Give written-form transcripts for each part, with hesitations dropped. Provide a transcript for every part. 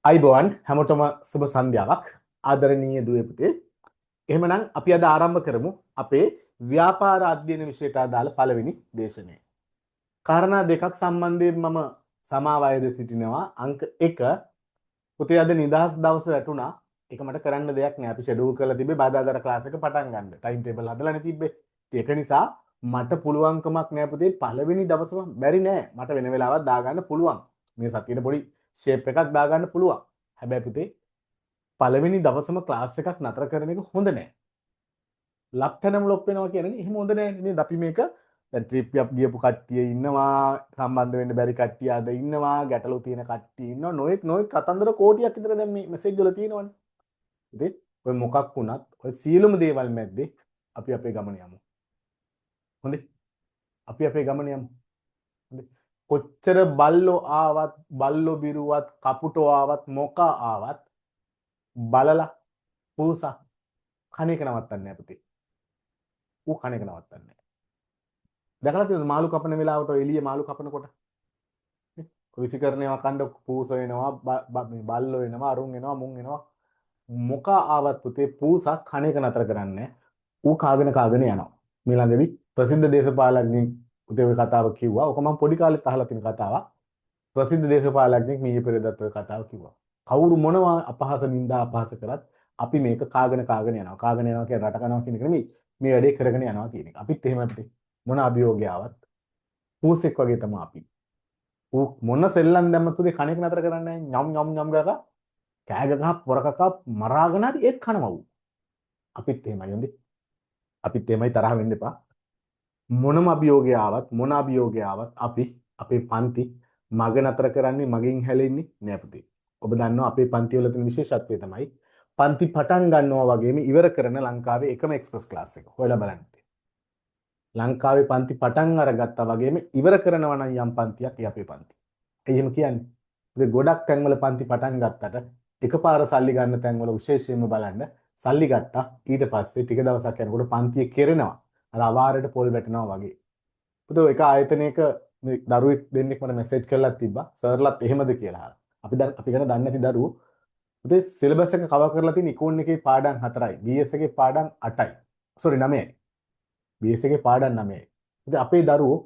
අයිබෝන් හැමෝටම සුබ සන්ධ්‍යාවක් ආදරණීය දුවේ පුතේ. එහෙමනම් අපි අද ආරම්භ කරමු අපේ ව්‍යාපාර අධ්‍යයන විෂයට අදාළ පළවෙනි දේශනය. කාරණා දෙකක් සම්බන්ධයෙන් මම සමාව අයද සිටිනවා. අංක 1 පුතේ අද නිදහස් දවස වැටුණා. ඒක මට කරන්න දෙයක් නෑ. අපි ෂෙඩියුල් කරලා තිබ්බේ බාදාදර ක්ලාස් එක පටන් ගන්න. ටයිම් ටේබල් හදලානේ තිබ්බේ. ඒක නිසා මට පුළුවන්කමක් නෑ පුතේ පළවෙනි දවසම බැරි නෑ. මට වෙන වෙලාවක් දාගන්න පුළුවන්. මේ සතියේ පොඩි ෂේප් එකක් දාගන්න පුළුවන්. හැබැයි පුතේ පළවෙනි දවසම ක්ලාස් එකක් නතර කරන එක හොඳ නෑ. ලක්තැනම ලොප් වෙනවා කියන්නේ එහෙම හොඳ නෑ නේද? අපි මේක දැන් ට්‍රිප් එකක් ගියපු කට්ටිය ඉන්නවා, සම්බන්ධ වෙන්න බැරි කට්ටිය අද ඉන්නවා, ගැටලු තියෙන කට්ටිය ඉන්නවා. නොඑක් කතන්දර කෝටියක් විතර දැන් මේ මෙසේජ් වල තියෙනවනේ. ඉතින් ඔය මොකක් වුණත් ඔය සියලුම දේවල් මැද්දේ අපි අපේ ගමන යමු. හොඳයි. අපි අපේ ගමන යමු. හොඳයි. කොච්චර බල්ලෝ ආවත්, බල්ලෝ බිරුවත්, කපුටෝ ආවත්, මොකා ආවත් බලලා පූසා කණ එක නවත්තන්නේ නැහැ පුතේ. ඌ කණ එක නවත්තන්නේ නැහැ. දැකලා තියෙනවද මාළු කපන වෙලාවට ඔය එළිය මාළු කපනකොට? විසිකරණේවා කණ්ඩ පූස වෙනවා, මේ බල්ලෝ වෙනවා, අරුන් වෙනවා, මුන් වෙනවා. මොකා ආවත් පුතේ පූසා කණ එක නතර කරන්නේ නැහැ. ඌ කාගෙන යනවා. මේ ළඟදී ප්‍රසිද්ධ දේශපාලඥයෙක් පුතේ ඔය කතාව කිව්වා. ඔක මම පොඩි කාලෙත් අහලා තියෙන කතාවක්. ප්‍රසිද්ධ දේශපාලඥයෙක් මීයේ පෙරේදත් ඔය කතාව කිව්වා. කවුරු මොනවා අපහාස නින්දා අපහාස කරත් අපි මේක කාගෙන යනවා. කාගෙන යනවා කියන්නේ රට කනවා කියන එක නෙමෙයි. මේ වැඩේ කරගෙන යනවා කියන එක. අපිත් එහෙම අපිට මොන අභියෝගය ආවත් පූසෙක් වගේ තමයි අපි. ඌ මොන සෙල්ලම් දැම්මත් උදේ කණේක නතර කරන්නේ නැහැ. යම් යම් යම් ගාක කෑ ගහ පොර කකා මරාගෙන හරි ඒත් කනවා ඌ. අපිත් එහෙමයි හොඳේ. අපිත් එහෙමයි තරහ වෙන්න එපා. මොනම අභියෝගය ආවත් අපි අපේ පන්ති මග නතර කරන්නේ මගෙන් හැලෙන්නේ නෑ පුතේ. ඔබ දන්නවා අපේ පන්ති වල තියෙන විශේෂත්වය තමයි පන්ති පටන් ගන්නවා වගේම ඉවර කරන ලංකාවේ එකම එක්ස්ප්‍රස් ක්ලාස් එක. හොයලා බලන්න. ලංකාවේ පන්ති පටන් අරගත්තා වගේම ඉවර කරනවා නම් යම් පන්තියක් ඒ අපේ පන්ති. ඒ එහෙම කියන්නේ. ඒ ගොඩක් තැන්වල පන්ති පටන් ගත්තට එකපාර සල්ලි ගන්න තැන්වල විශේෂයෙන්ම බලන්න සල්ලි ගත්තා ඊට පස්සේ ටික දවසක් යනකොට පන්තිය කෙරෙනවා. අර අවාරයට පොල් වැටෙනවා වගේ. පුතෝ එක ආයතනයක මේ දරුවෙක් දෙන්නෙක් මට මැසේජ් කරලා තිබ්බා සර්ලත් එහෙමද කියලා. අපි ගැන දන්නේ නැති දරුවෝ පුතේ සිලබස් එක කවර් කරලා තියෙන ඉකෝන් එකේ පාඩම් 4යි BS එකේ පාඩම් 8යි. සෝරි 9යි. BS එකේ පාඩම් 9යි. ඉතින් අපේ දරුවෝ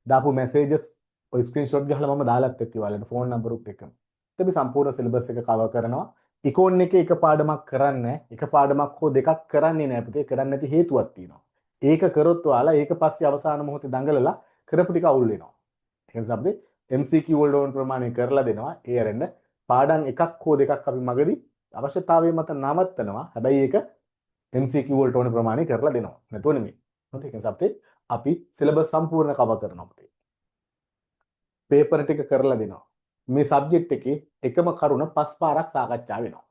දාපු මැසේජස් ඔය ස්ක්‍රීන්ෂොට් ගහලා මම දාලාත් එක්ක ඔයාලට ෆෝන් නම්බරුත් එක්කම. ඉතින් අපි සම්පූර්ණ සිලබස් එක කවර් කරනවා. ඉකෝන් එකේ එක පාඩමක් කරන්නේ එක පාඩමක් හෝ දෙකක් කරන්නේ නැහැ පුතේ. කරන්නේ නැති හේතුවක් තියෙනවා. ඒක කරොත් ඔයාලා ඒක පස්සේ අවසාන මොහොතේ දඟලලා කරපු ටික අවුල් වෙනවා. ඒ නිසා අපි MCQ වලට ඕන ප්‍රමාණය කරලා දෙනවා. ඒ අරෙන්න පාඩම් එකක් හෝ දෙකක් අපි මගදී අවශ්‍යතාවය මත නවත්තනවා. හැබැයි ඒක MCQ වලට ඕන ප්‍රමාණය කරලා දෙනවා. නැතුව නෙමෙයි. හොඳයි. ඒ නිසා අපි සිලබස් සම්පූර්ණ කවර් කරනවා පුතේ. පේපර් ටික කරලා දෙනවා. මේ සබ්ජෙක්ට් එකේ එකම කරුණ 5 පාරක් සාකච්ඡා වෙනවා.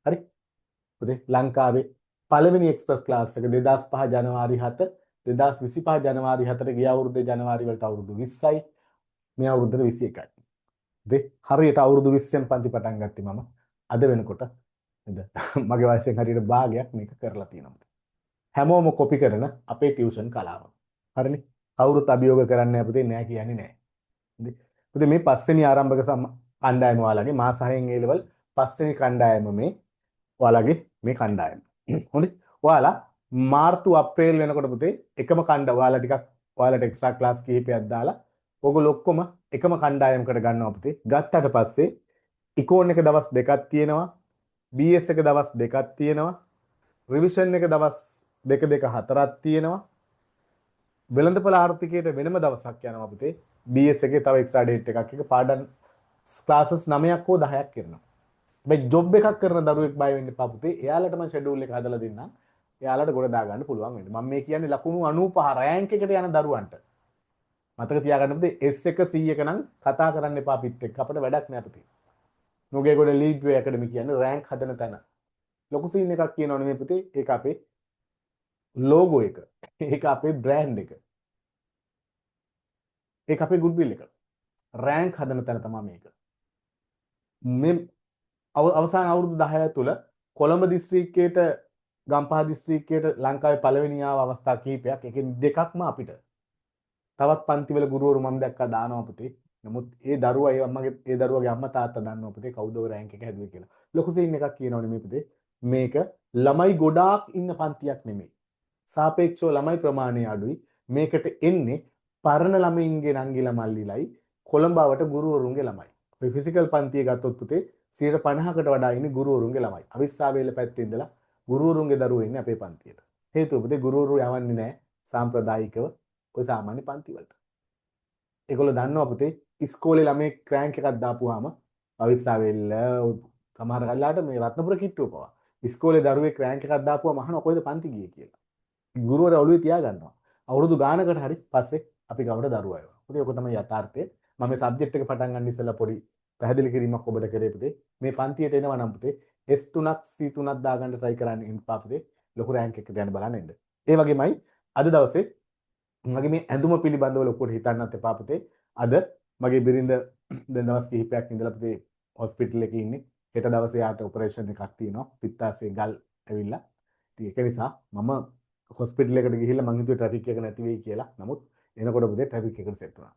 හරි? පුතේ ලංකාවේ පළවෙනි එක්ස්ප්‍රස් ක්ලාස් එක 2005 ජනවාරි 7 2025 ජනවාරි 4 ගිය අවුරුද්දේ ජනවාරි වලට අවුරුදු 20යි මේ අවුරුද්දට 21යි. හරියට අවුරුදු 20න් පන්ති පටන් ගත්තේ මම. අද වෙනකොට නේද? මගේ වයසෙන් හරියට භාගයක් මේක කරලා තියෙනවා. හැමෝම කොපි කරන අපේ ටියුෂන් කලාව. හරිනේ? කවුරුත් අභියෝග කරන්නේ නැහැ පුතේ නෑ කියන්නේ නෑ. පුතේ මේ පස්වෙනි ආරම්භක කණ්ඩායම ඔයාලගේ මාස 6න් A level පස්වෙනි කණ්ඩායම මේ ඔයාලගේ මේ කණ්ඩායම. හොඳයි. ඔයාලා මාර්තු අප්‍රේල් වෙනකොට පුතේ එකම ඔයාලා ටිකක් ඔයාලට එක්ස්ට්‍රා ක්ලාස් කිහිපයක් දාලා ඔයගොල්ලෝ ඔක්කොම එකම කණ්ඩායමකට ගන්නවා පුතේ. ගත්තට පස්සේ ඉකෝන් එක දවස් දෙකක් තියෙනවා. BS එක දවස් දෙකක් තියෙනවා. රිවිෂන් එක දවස් දෙක හතරක් තියෙනවා. වෙළඳපොළ ආර්ථිකයට වෙනම දවසක් යනවා පුතේ. BS එකේ තව එක්ස්ට්‍රා ඩේට් එකක් එක පාඩම් ක්ලාසස් 9ක් හෝ 10ක් කරනවා. හැබැයි ජොබ් එකක් කරන දරුවෙක් බය වෙන්න එපා පුතේ. එයාලට මම ෂෙඩියුල් එක හදලා දෙන්නම්. එයාලට ගොඩ දා ගන්න පුළුවන් වෙන්නේ. මම මේ කියන්නේ ලකුණු 95 රෑන්ක් එකට යන දරුවන්ට. මතක තියාගන්න පුතේ S1 C1 නම් කතා කරන්න එපා පිට එක්ක. අපිට වැඩක් නෑ පුතේ. නුගේගොඩ ලීඩ්වේ ඇකඩමි කියන්නේ රෑන්ක් හදන තැන. ලොකු සීන් එකක් කියනවනේ මේ පුතේ. ඒක අපේ ලෝගෝ එක. ඒක අපේ බ්‍රෑන්ඩ් එක. ඒක අපේ ගුඩ්විල් එක. රෑන්ක් හදන තැන තමයි මේක. මේ අවසාන අවුරුදු 10 තුළ කොළඹ දිස්ත්‍රික්කයට ගම්පහ දිස්ත්‍රික්කයට ලංකාවේ පළවෙනි ආව අවස්ථා කිහිපයක්. ඒකෙන් දෙකක්ම අපිට. තවත් පන්තිවල ගුරුවරු මම දැක්කා දානවා පුතේ. නමුත් ඒ දරුවා ඒ දරුවගේ අම්මා තාත්තා දන්නවා පුතේ කවුද ඔය රෑන්ක් එක හැදුවේ කියලා. ලොකු සීන් එකක් කියනවනේ මේ පුතේ. මේක ළමයි ගොඩාක් ඉන්න පන්තියක් නෙමෙයි. සාපේක්ෂව ළමයි ප්‍රමාණය අඩුයි. මේකට එන්නේ පරණ ළමයින්ගේ නංගිලා මල්ලිලයි කොළඹවට ගුරුවරුන්ගේ ළමයි. ඔය ෆිසිකල් පන්තිය ගත්තොත් පුතේ 50%කට වඩා ඉන්නේ ගුරුවරුන්ගේ ළමයි. අවිස්සාවේල පැත්තේ ඉඳලා ගුරුවරුන්ගේ දරුවෝ ඉන්නේ අපේ පන්තියට. හේතුව පුතේ ගුරුවරු යවන්නේ නැහැ සාම්ප්‍රදායිකව ඔය සාමාන්‍ය පන්ති වලට. ඒගොල්ලෝ දන්නවා පුතේ ඉස්කෝලේ ළමයි ක්‍රෑන්ක් එකක් දාපුවාම අවිස්සාවේල්ල සමහර කල්ලාට මේ රත්නපුර කිට්ටුව පවා ඉස්කෝලේ දරුවේ ක්‍රෑන්ක් එකක් දාපුවාම අහනවා කොහෙද පන්ති ගියේ කියලා. ගුරුවරයා ඔළුවේ තියාගන්නවා. අවුරුදු ගානකට හරි පස්සේ අපි ගමට දරුවා එනවා. පුතේ ඔක තමයි යථාර්ථය. මම මේ සබ්ජෙක්ට් එක පටන් ගන්න ඉස්සෙල්ලා පොඩි පැහැදිලි කිරීමක් ඔබට කරේ පුතේ. මේ පන්තියට එනවා නම් පුතේ S3ක් C3ක් දාගන්න try කරන්න ඉන්පා පුතේ. ලොකු රෑන්ක් එකකට යන්න බලන්න එන්න. ඒ වගේමයි අද දවසේ මගේ මේ ඇඳුම පිළිබඳව ලොකුට හිතන්නත් එපා පුතේ. අද මගේ බිරිඳ දැන් දවස් කිහිපයක් ඉඳලා පුතේ හොස්පිටල් එකේ ඉන්නේ. හෙට දවසේ යාට ඔපරේෂන් එකක් තියෙනවා. පිත්තාසේ ගල් ඇවිල්ලා. ඉතින් ඒක නිසා මම හොස්පිටල් එකට ගිහිල්ලා මං හිතුවේ ට්‍රැෆික් එක නැති වෙයි කියලා. නමුත් එනකොට පුතේ ට්‍රැෆික් එකට සෙට් වුණා.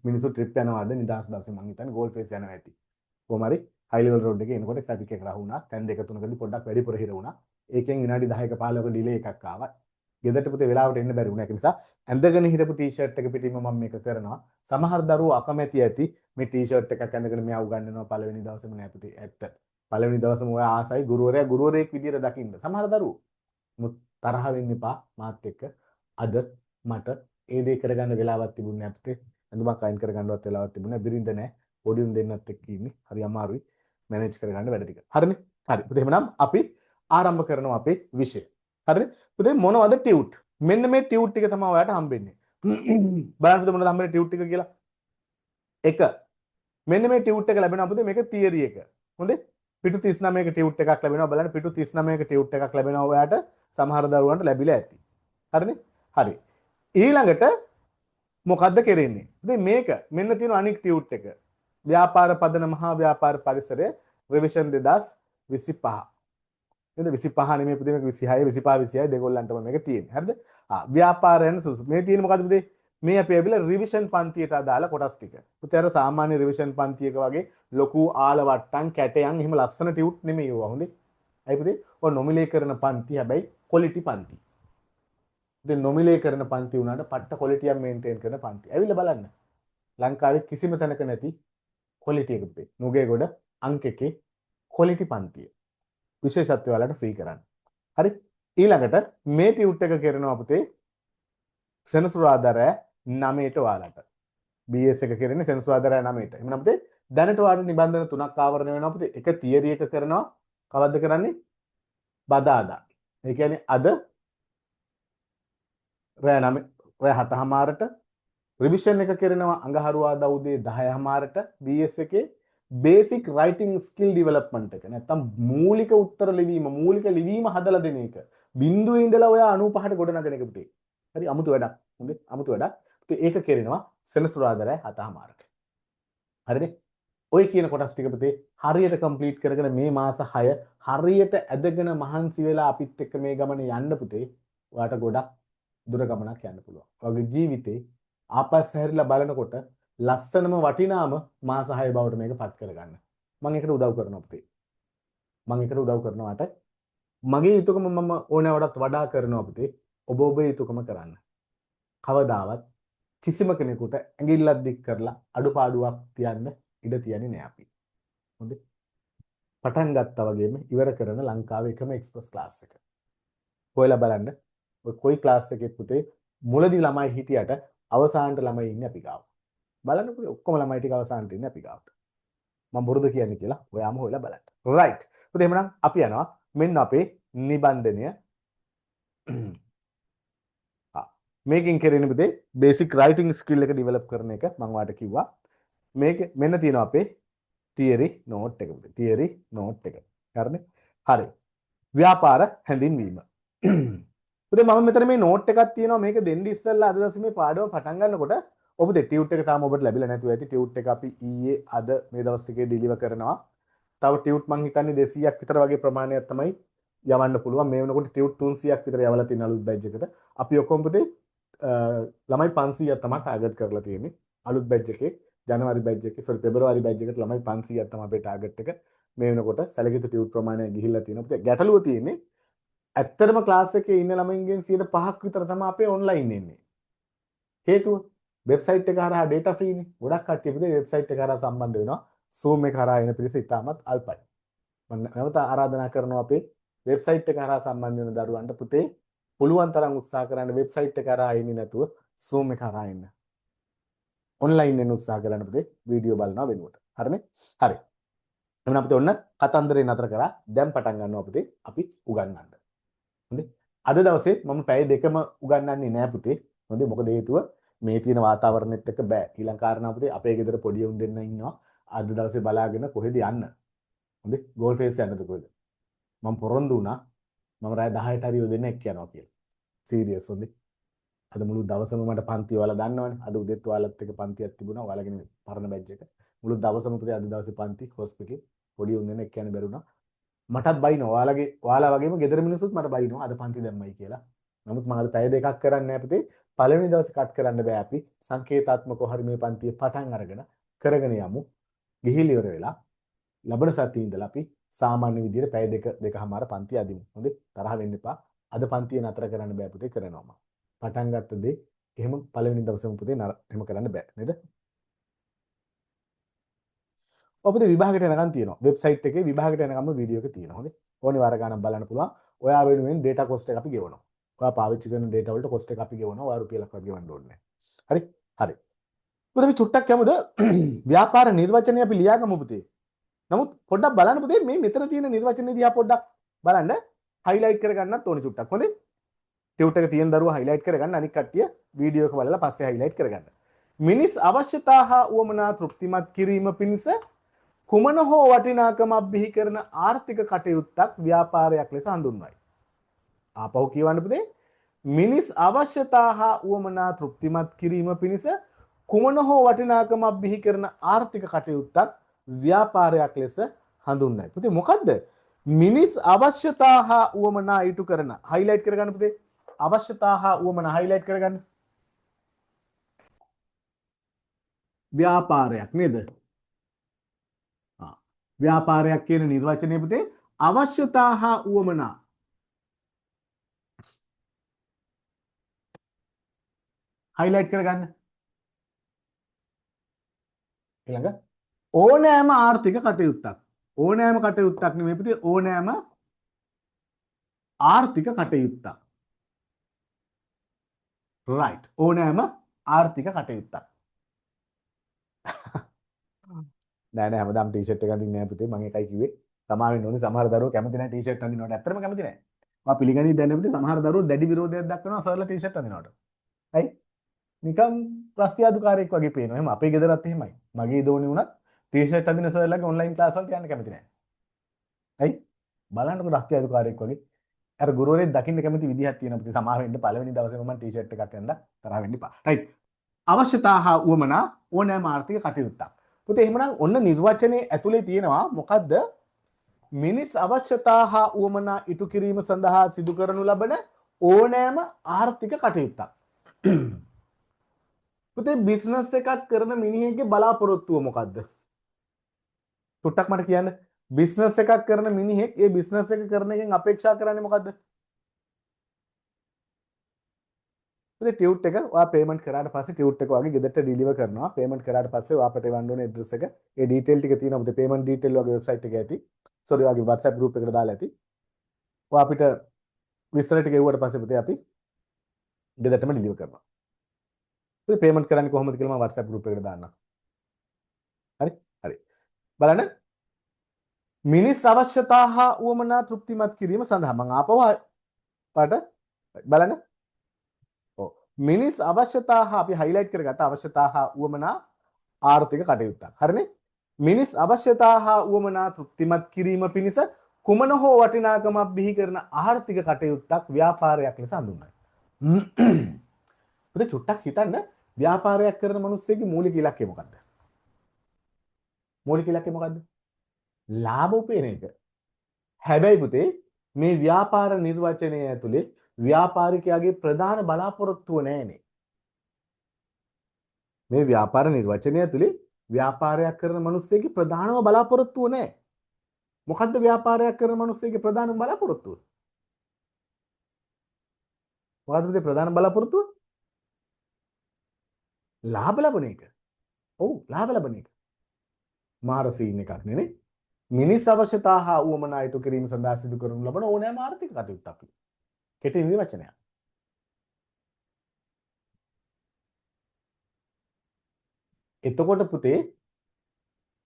මිනිස්සු ට්‍රිප් යනවාද නිදාස් දවසේ මං හිතන්නේ ගෝල් ෆේස් යනවා ඇති. කොහොම හරි හයි ලෙවල් රෝඩ් එකේ එනකොට ට්‍රැෆික් එක රහ වුණා. තැන් දෙක තුනකදී පොඩ්ඩක් වැඩිපුර හිර වුණා. ඒකෙන් විනාඩි 10ක 15ක ඩිලේ එකක් ආවා. ගෙදරට පුතේ වෙලාවට එන්න බැරි වුණා. ඒක නිසා ඇඳගෙන හිටපු ටී-ෂර්ට් එක පිටින්ම මම මේක කරනවා. සමහර දරුවෝ අකමැති ඇති මේ ටී-ෂර්ට් එකක් ඇඳගෙන මෙයා උගන්වනවා පළවෙනි දවසේම නෑ පුතේ. ඇත්ත. පළවෙනි දවසේම ඔයා ආසයි ගුරුවරයා ගුරුවරයෙක් විදියට දකින්න. සමහර දරුවෝ මුත් තරහ වෙන්න එපා මාත් එක්ක. අද මට ඒ දේ කරගන්න වෙලාවක් තිබුණේ නැහැ පුතේ. ඇඳුමක් අයින් කරගන්නවත් වෙලාවක් තිබුණේ නැහැ. බිරිඳ නැහැ. පොඩි උන් දෙන්නත් එක්ක ඉන්නේ. හරි අමාරුයි මැනේජ් කරගන්න වැඩ ටික. හරිනේ? හරි. පුතේ එහෙනම් අපි ආරම්භ කරනවා අපේ විෂය. හරිනේ? පුතේ මොනවද ටියුට්? මෙන්න මේ ටියුට් ටික තමයි ඔයාලට හම්බෙන්නේ. බලන්න පුතේ මොනවද හම්බෙන්නේ ටියුට් ටික කියලා? 1. මෙන්න මේ ටියුට් එක ලැබෙනවා පුතේ මේක තියරි එක. හොඳේ? පිටු 39ක ටියුට් එකක් ලැබෙනවා. බලන්න පිටු 39ක ටියුට් එකක් ලැබෙනවා ඔයාලට සමහර දරුවන්ට ලැබිලා ඇති. හරිනේ? හරි. ඊළඟට මොකද්ද කරන්නේ? ඉතින් මේක මෙන්න තියෙන අනික් ටියුට් එක. ව්‍යාපාර පදන මහා ව්‍යාපාර පරිසරය රිවිෂන් 2025. නේද 25 නෙමෙයි පුතේ මේක 26 25 26 දෙගොල්ලන්ටම මේක තියෙන්නේ. හරිද? ව්‍යාපාරයන් සුසු. මේ තියෙන්නේ මොකද්ද පුතේ? මේ අපි ඇවිල්ලා රිවිෂන් පන්තියට අදාළ කොටස් ටික. පුතේ අර සාමාන්‍ය රිවිෂන් පන්තියක වගේ ලොකු ආල වට්ටම් කැටයන් එහෙම ලස්සන ටියුට් නෙමෙයි ඒවා. හොඳේ. අයි පුතේ ඔය නොමිලේ කරන පන්ති හැබැයි ක්වොලිටි පන්ති. ඉතින් නොමිලේ කරන පන්ති වුණාට පට්ට ක්වොලිටියක් මේන්ටේන් කරන පන්ති. ඇවිල්ලා බලන්න. ලංකාවේ කිසිම තැනක නැති ක්වොලිටි එක පුතේ. නුගේගොඩ අංක 1 ක්වොලිටි පන්තිය. විශේෂත්වය වලට ෆ්‍රී කරන්න. හරි? ඊළඟට මේ ටියුට් එක කරනවා පුතේ සෙනසුරාදා රෑ 9ට ඔයාලට. BS එක කරන්නේ සෙනසුරාදා රෑ 9ට. එහෙනම් පුතේ දැනට ඔයාලට නිබන්ධන 3ක් ආවරණය වෙනවා පුතේ. එක තියරි එක කරනවා කවද්ද කරන්නේ? බදාදා. ඒ කියන්නේ අද රෑ 9 රෑ 7:00ට රිවිෂන් එක කරනවා අඟහරුවාදා උදේ 10:00ට BS එකේ බේසික් රයිටිං ස්කිල් ඩෙවලොප්මන්ට් එක. නැත්තම් මූලික උත්තර ලිවීම, මූලික ලිවීම හදලා දෙන එක. බිඳුවේ ඉඳලා ඔයා 95ට ගොඩනගන එක පුතේ. හරි අමුතු වැඩක්. හොඳේ අමුතු වැඩක්. පුතේ ඒක කරනවා සෙනසුරාදා රෑ 7:00ට. හරිනේ? ඔය කියන කොටස් ටික පුතේ හරියට කම්ප්ලීට් කරගෙන මේ මාස 6 හරියට ඇදගෙන මහන්සි වෙලා අපිත් එක්ක මේ ගමනේ යන්න පුතේ ඔයාට ගොඩක් දුර ගමනක් යන්න පුළුවන්. ඔයාගේ ජීවිතේ ආපස් හැරිලා බලනකොට ලස්සනම වටිනාම මාස 6 බවට මේක පත් කරගන්න. මම ඒකට උදව් කරනවා පුතේ. මම ඒකට උදව් කරනවාට මගේ යුතුයකම මම ඕනෑවටත් වඩා කරනවා පුතේ. ඔබ ඔබේ යුතුයකම කරන්න. කවදාවත් කිසිම කෙනෙකුට ඇඟිල්ලක් දික් කරලා අඩුපාඩුවක් තියන්න ඉඩ තියන්නේ නෑ අපි. හොඳේ. පටන් ගත්තා වගේම ඉවර කරන ලංකාවේ එකම එක්ස්ප්‍රස් ක්ලාස් එක. ඔයලා බලන්න ඔය කොයි ක්ලාස් එකෙත් පුතේ මුලදී ළමයි හිටියට අවසානට ළමයි ඉන්නේ අපි ගාව. බලන්න පුතේ ඔක්කොම ළමයි ටික අවසානට ඉන්නේ අපි ගාවට. මම බොරුද කියන්නේ කියලා ඔයාම හොයලා බලන්න. රයිට්. පුතේ එහෙනම් අපි යනවා මෙන්න අපේ නිබන්ධනය. මේකෙන් කරන්නේ පුතේ බේසික් රයිටිං ස්කිල් එක ඩෙවලොප් කරන එක මම ඔයාලට කිව්වා. මේක මෙන්න තියෙනවා අපේ තියරි නෝට් එක පුතේ. තියරි නෝට් එක. හරිනේ? හරි. ව්‍යාපාර හැඳින්වීම. පුතේ මම මෙතන මේ නෝට් එකක් තියෙනවා මේක දෙන්න ඉස්සෙල්ලා අද දවසේ මේ පාඩම පටන් ගන්නකොට ඔබ ටියුට් එක තාම ඔබට ලැබිලා නැතුව ඇති. ටියුට් එක අපි ඊයේ අද මේ දවස් ටිකේ ඩිලිවර් කරනවා. තව ටියුට් මං හිතන්නේ 200ක් විතර වගේ ප්‍රමාණයක් තමයි යවන්න පුළුවන්. මේ වෙනකොට ටියුට් 300ක් විතර යවලා තියෙන අලුත් බැච් එකට. අපි ඔක්කොම පුතේ ළමයි 500ක් තමයි ටාගට් කරලා තියෙන්නේ අලුත් බැච් එකේ. ජනවාරි බැච් එකේ සෝරි පෙබරවාරි බැච් එකට ළමයි 500ක් තමයි අපේ ටාගට් එක. මේ වෙනකොට සැලකිත ටියුට් ප්‍රමාණය ගිහිල්ලා තියෙනවා. පුතේ ගැටලුව තියෙන්නේ ඇත්තටම ක්ලාස් එකේ ඉන්න ළමයින්ගෙන් 5% විතර තමයි අපේ ඔන්ලයින් එන්නේ. හේතුව වෙබ්සයිට් එක හරහා data free නේ. ගොඩක් කට්ටිය පුතේ වෙබ්සයිට් එක හරහා සම්බන්ධ වෙනවා. Zoom එක හරහා එන පිරිස ඉතාමත් අල්පයි. මම නැවත ආරාධනා කරනවා අපේ වෙබ්සයිට් එක හරහා සම්බන්ධ වෙන දරුවන්ට පුතේ පුළුවන් තරම් උත්සාහ කරන්න වෙබ්සයිට් එක හරහා එන්නේ නැතුව Zoom එක හරහා එන්න. ඔන්ලයින් එන්න උත්සාහ කරන්න පුතේ වීඩියෝ බලනවා වෙනුවට. හරිනේ? හරි. එහෙනම් අපිට ඔන්න කතන්දරේ නතර කරා. දැන් පටන් ගන්නවා පුතේ අපි උගන්වන්න. හොඳේ. අද දවසේ මම පැය දෙකම උගන්වන්නේ නෑ පුතේ. හොඳේ. මොකද හේතුව මේ තියෙන වාතාවරණෙත් එක්ක බෑ. ඊළඟ කාරණා පුතේ අපේ ගෙදර පොඩි උන් දෙන්න ඉන්නවා. අද දවසේ බලාගෙන කොහෙද යන්න? හොඳේ. ගෝල් ෆේස් යන්නද කොහෙද? මම පොරොන්දු වුණා. මම රාය 10ට හරි දෙන්නෙක් යනවා කියලා. සීරියස් හොඳේ. අද මුළු දවසම මට පන්ති ඔයාලා දන්නවනේ. අද උදේත් ඔයාලත් එක්ක පන්තියක් තිබුණා. ඔයාලගෙන පරණ බැච් එක. මුළු දවසම පුතේ අද දවසේ පන්ති හොස්පිටල් පොඩි උන් දෙන්නෙක් යන්න බැරුණා. මටත් බයිනවා. ඔයාලා වගේම ගෙදර මිනිස්සුත් මට බයිනවා. අද පන්ති දැම්මයි කියලා. නමුත් මම අද පැය දෙකක් කරන්නේ නැහැ පුතේ. පළවෙනි දවසේ කට් කරන්න බෑ අපි. සංකේතාත්මකව හරි මේ පන්තිය පටන් අරගෙන කරගෙන යමු. ගිහිල් ඉවර වෙලා ලබන සතියේ ඉඳලා අපි සාමාන්‍ය විදිහට පැය දෙකමාර පන්ති අදිමු. හොඳේ? තරහ වෙන්න එපා. අද පන්තිය නතර කරන්න බෑ පුතේ කරනවා මම. පටන් ගත්ත දේ එහෙම පළවෙනි දවසේම පුතේ එහෙම කරන්න බෑ නේද? ඔබේ විභාගයට යනකම් තියෙනවා. වෙබ්සයිට් එකේ විභාගයට යනකම්ම වීඩියෝ එක තියෙනවා. හොඳේ? ඕනි වාර ගණන් බලන්න පුළුවන්. ඔයා වෙනුවෙන් data cost එක අපි ගෙවනවා. ඔයා පාවිච්චි කරන data වලට cost එක අපි ගෙවනවා. ඔයා රුපියලක්වත් ගෙවන්න ඕනේ නැහැ. හරි? හරි. මොකද අපි චුට්ටක් යමුද ව්‍යාපාර නිර්වචනය අපි ලියාගමු පුතේ. නමුත් පොඩ්ඩක් බලන්න පුතේ මේ මෙතන තියෙන නිර්වචනය දිහා පොඩ්ඩක් බලන්න highlight කරගන්නත් ඕනේ චුට්ටක්. හොඳේ? ටියුට් එක තියෙන දරුවා highlight කරගන්න අනික් කට්ටිය වීඩියෝ එක බලලා පස්සේ highlight කරගන්න. මිනිස් අවශ්‍යතා හා උවමනා තෘප්තිමත් කිරීම පිණිස කුමන හෝ වටිනාකමක් බිහි කරන ආර්ථික කටයුත්තක් ව්‍යාපාරයක් ලෙස හඳුන්වයි. ආපහු කියවන්න පුතේ මිනිස් අවශ්‍යතා හා උවමනා තෘප්තිමත් කිරීම පිණිස කුමන හෝ වටිනාකමක් බිහි කරන ආර්ථික කටයුත්තක් ව්‍යාපාරයක් ලෙස හඳුන්වයි. පුතේ මොකද්ද? මිනිස් අවශ්‍යතා හා උවමනා ඊටු කරන highlight කරගන්න පුතේ. අවශ්‍යතා හා උවමනා highlight කරගන්න. ව්‍යාපාරයක් නේද? ව්‍යාපාරයක් කියන නිර්වචනය පුතේ අවශ්‍යතා හා උවමනා highlight කරගන්න. ඊළඟ ඕනෑම ආර්ථික කටයුත්තක්. ඕනෑම කටයුත්තක් නෙමෙයි පුතේ ඕනෑම ආර්ථික කටයුත්තක්. right. ඕනෑම ආර්ථික කටයුත්තක්. නෑ නෑ හැමදාම ටී-ෂර්ට් එක අඳින්නේ නෑ පුතේ මම එකයි කිව්වේ. සමාවෙන්න ඕනේ සමහර දරුවෝ කැමති නෑ ටී-ෂර්ට් අඳිනවට. ඇත්තටම කැමති නෑ. මම පිළිගන්නේ දැන් පුතේ සමහර දරුවෝ දැඩි විරෝධයක් දක්වනවා සර්ලා ටී-ෂර්ට් අඳිනවට. හයි. නිකන් ප්‍රස්තියාදුකාරයෙක් වගේ පේනවා. එහෙම අපේ ගෙදරත් එහෙමයි. මගේ දෝණි උනත් ටී-ෂර්ට් අඳින සර්ලාගේ ඔන්ලයින් ක්ලාස් වලට යන්න කැමති නෑ. හයි. බලන්නකො ප්‍රස්තියාදුකාරයෙක් වගේ. අර ගුරුවරයෙක් දකින්න කැමති විදිහක් තියෙනවා පුතේ. සමහර වෙන්න පළවෙනි දවසේම මම ටී-ෂර්ට් එකක් ඇඳලා තරහ වෙන්න එපා. රයිට්. අවශ්‍යතා හා උවමනා ඕනෑම ආර්ථික කටයුත්තක්. පුතේ එහෙමනම් ඔන්න නිර්වචනයේ ඇතුලේ තියෙනවා මොකද්ද? මිනිස් අවශ්‍යතා හා උවමනා ඉටු කිරීම සඳහා සිදු කරනු ලබන ඕනෑම ආර්ථික කටයුත්තක්. පුතේ බිස්නස් එකක් කරන මිනිහෙක්ගේ බලාපොරොත්තුව මොකද්ද? ටුට්ටක් මට කියන්න. බිස්නස් එකක් කරන මිනිහෙක් ඒ බිස්නස් එක කරන එකෙන් අපේක්ෂා කරන්නේ මොකද්ද? පුතේ ටියුට් එක ඔයා පේමන්ට් කරාට පස්සේ ටියුට් එක ඔයාගේ ගෙදරට ඩිලිවර් කරනවා. පේමන්ට් කරාට පස්සේ ඔයාට එවන්න ඕනේ ඇඩ්‍රස් එක. ඒ ඩීටේල් ටික තියෙනවා පුතේ පේමන්ට් ඩීටේල් වගේ වෙබ්සයිට් එකේ ඇති. සෝරි ඔයාගේ WhatsApp group එකට දාලා ඇති. ඔයා අපිට විස්තර ටික එවුවට පස්සේ පුතේ අපි ගෙදරටම ඩිලිවර් කරනවා. පුතේ පේමන්ට් කරන්නේ කොහොමද කියලා මම WhatsApp group එකට දාන්නම්. හරි? හරි. බලන්න මිනිස් අවශ්‍යතා හා උවමනා තෘප්තිමත් කිරීම සඳහා මම ආපහු පාට බලන්න මිනිස් අවශ්‍යතා හා අපි highlight කරගත්ත අවශ්‍යතා හා උවමනා ආර්ථික කටයුත්තක්. හරිනේ? මිනිස් අවශ්‍යතා හා උවමනා තෘප්තිමත් කිරීම පිණිස කුමන හෝ වටිනාකමක් බිහි කරන ආර්ථික කටයුත්තක් ව්‍යාපාරයක් ලෙස හඳුන්වයි. පුතේ චුට්ටක් හිතන්න ව්‍යාපාරයක් කරන මිනිස්සෙගේ මූලික ඉලක්කය මොකද්ද? මූලික ඉලක්කය මොකද්ද? ලාභ උපයන එක. හැබැයි පුතේ මේ ව්‍යාපාර නිර්වචනය ඇතුලේ ව්‍යාපාරිකයාගේ ප්‍රධාන බලාපොරොත්තුව නෑනේ. මේ ව්‍යාපාර නිර්වචනය ඇතුලේ ව්‍යාපාරයක් කරන මිනිස්සෙගේ ප්‍රධානම බලාපොරොත්තුව නෑ. මොකද්ද ව්‍යාපාරයක් කරන මිනිස්සෙගේ ප්‍රධානම බලාපොරොත්තුව? මොකද්ද ප්‍රධාන බලාපොරොත්තුව? ලාභ ලබන එක. ඔව් ලාභ ලබන එක. මාර සීන් එකක් නේ. මිනිස් අවශ්‍යතා හා උවමනා ඉටු කිරීම සඳහා සිදු කරනු ලබන ඕනෑම ආර්ථික කටයුත්තක්. කෙටි නිර්වචනයක්. එතකොට පුතේ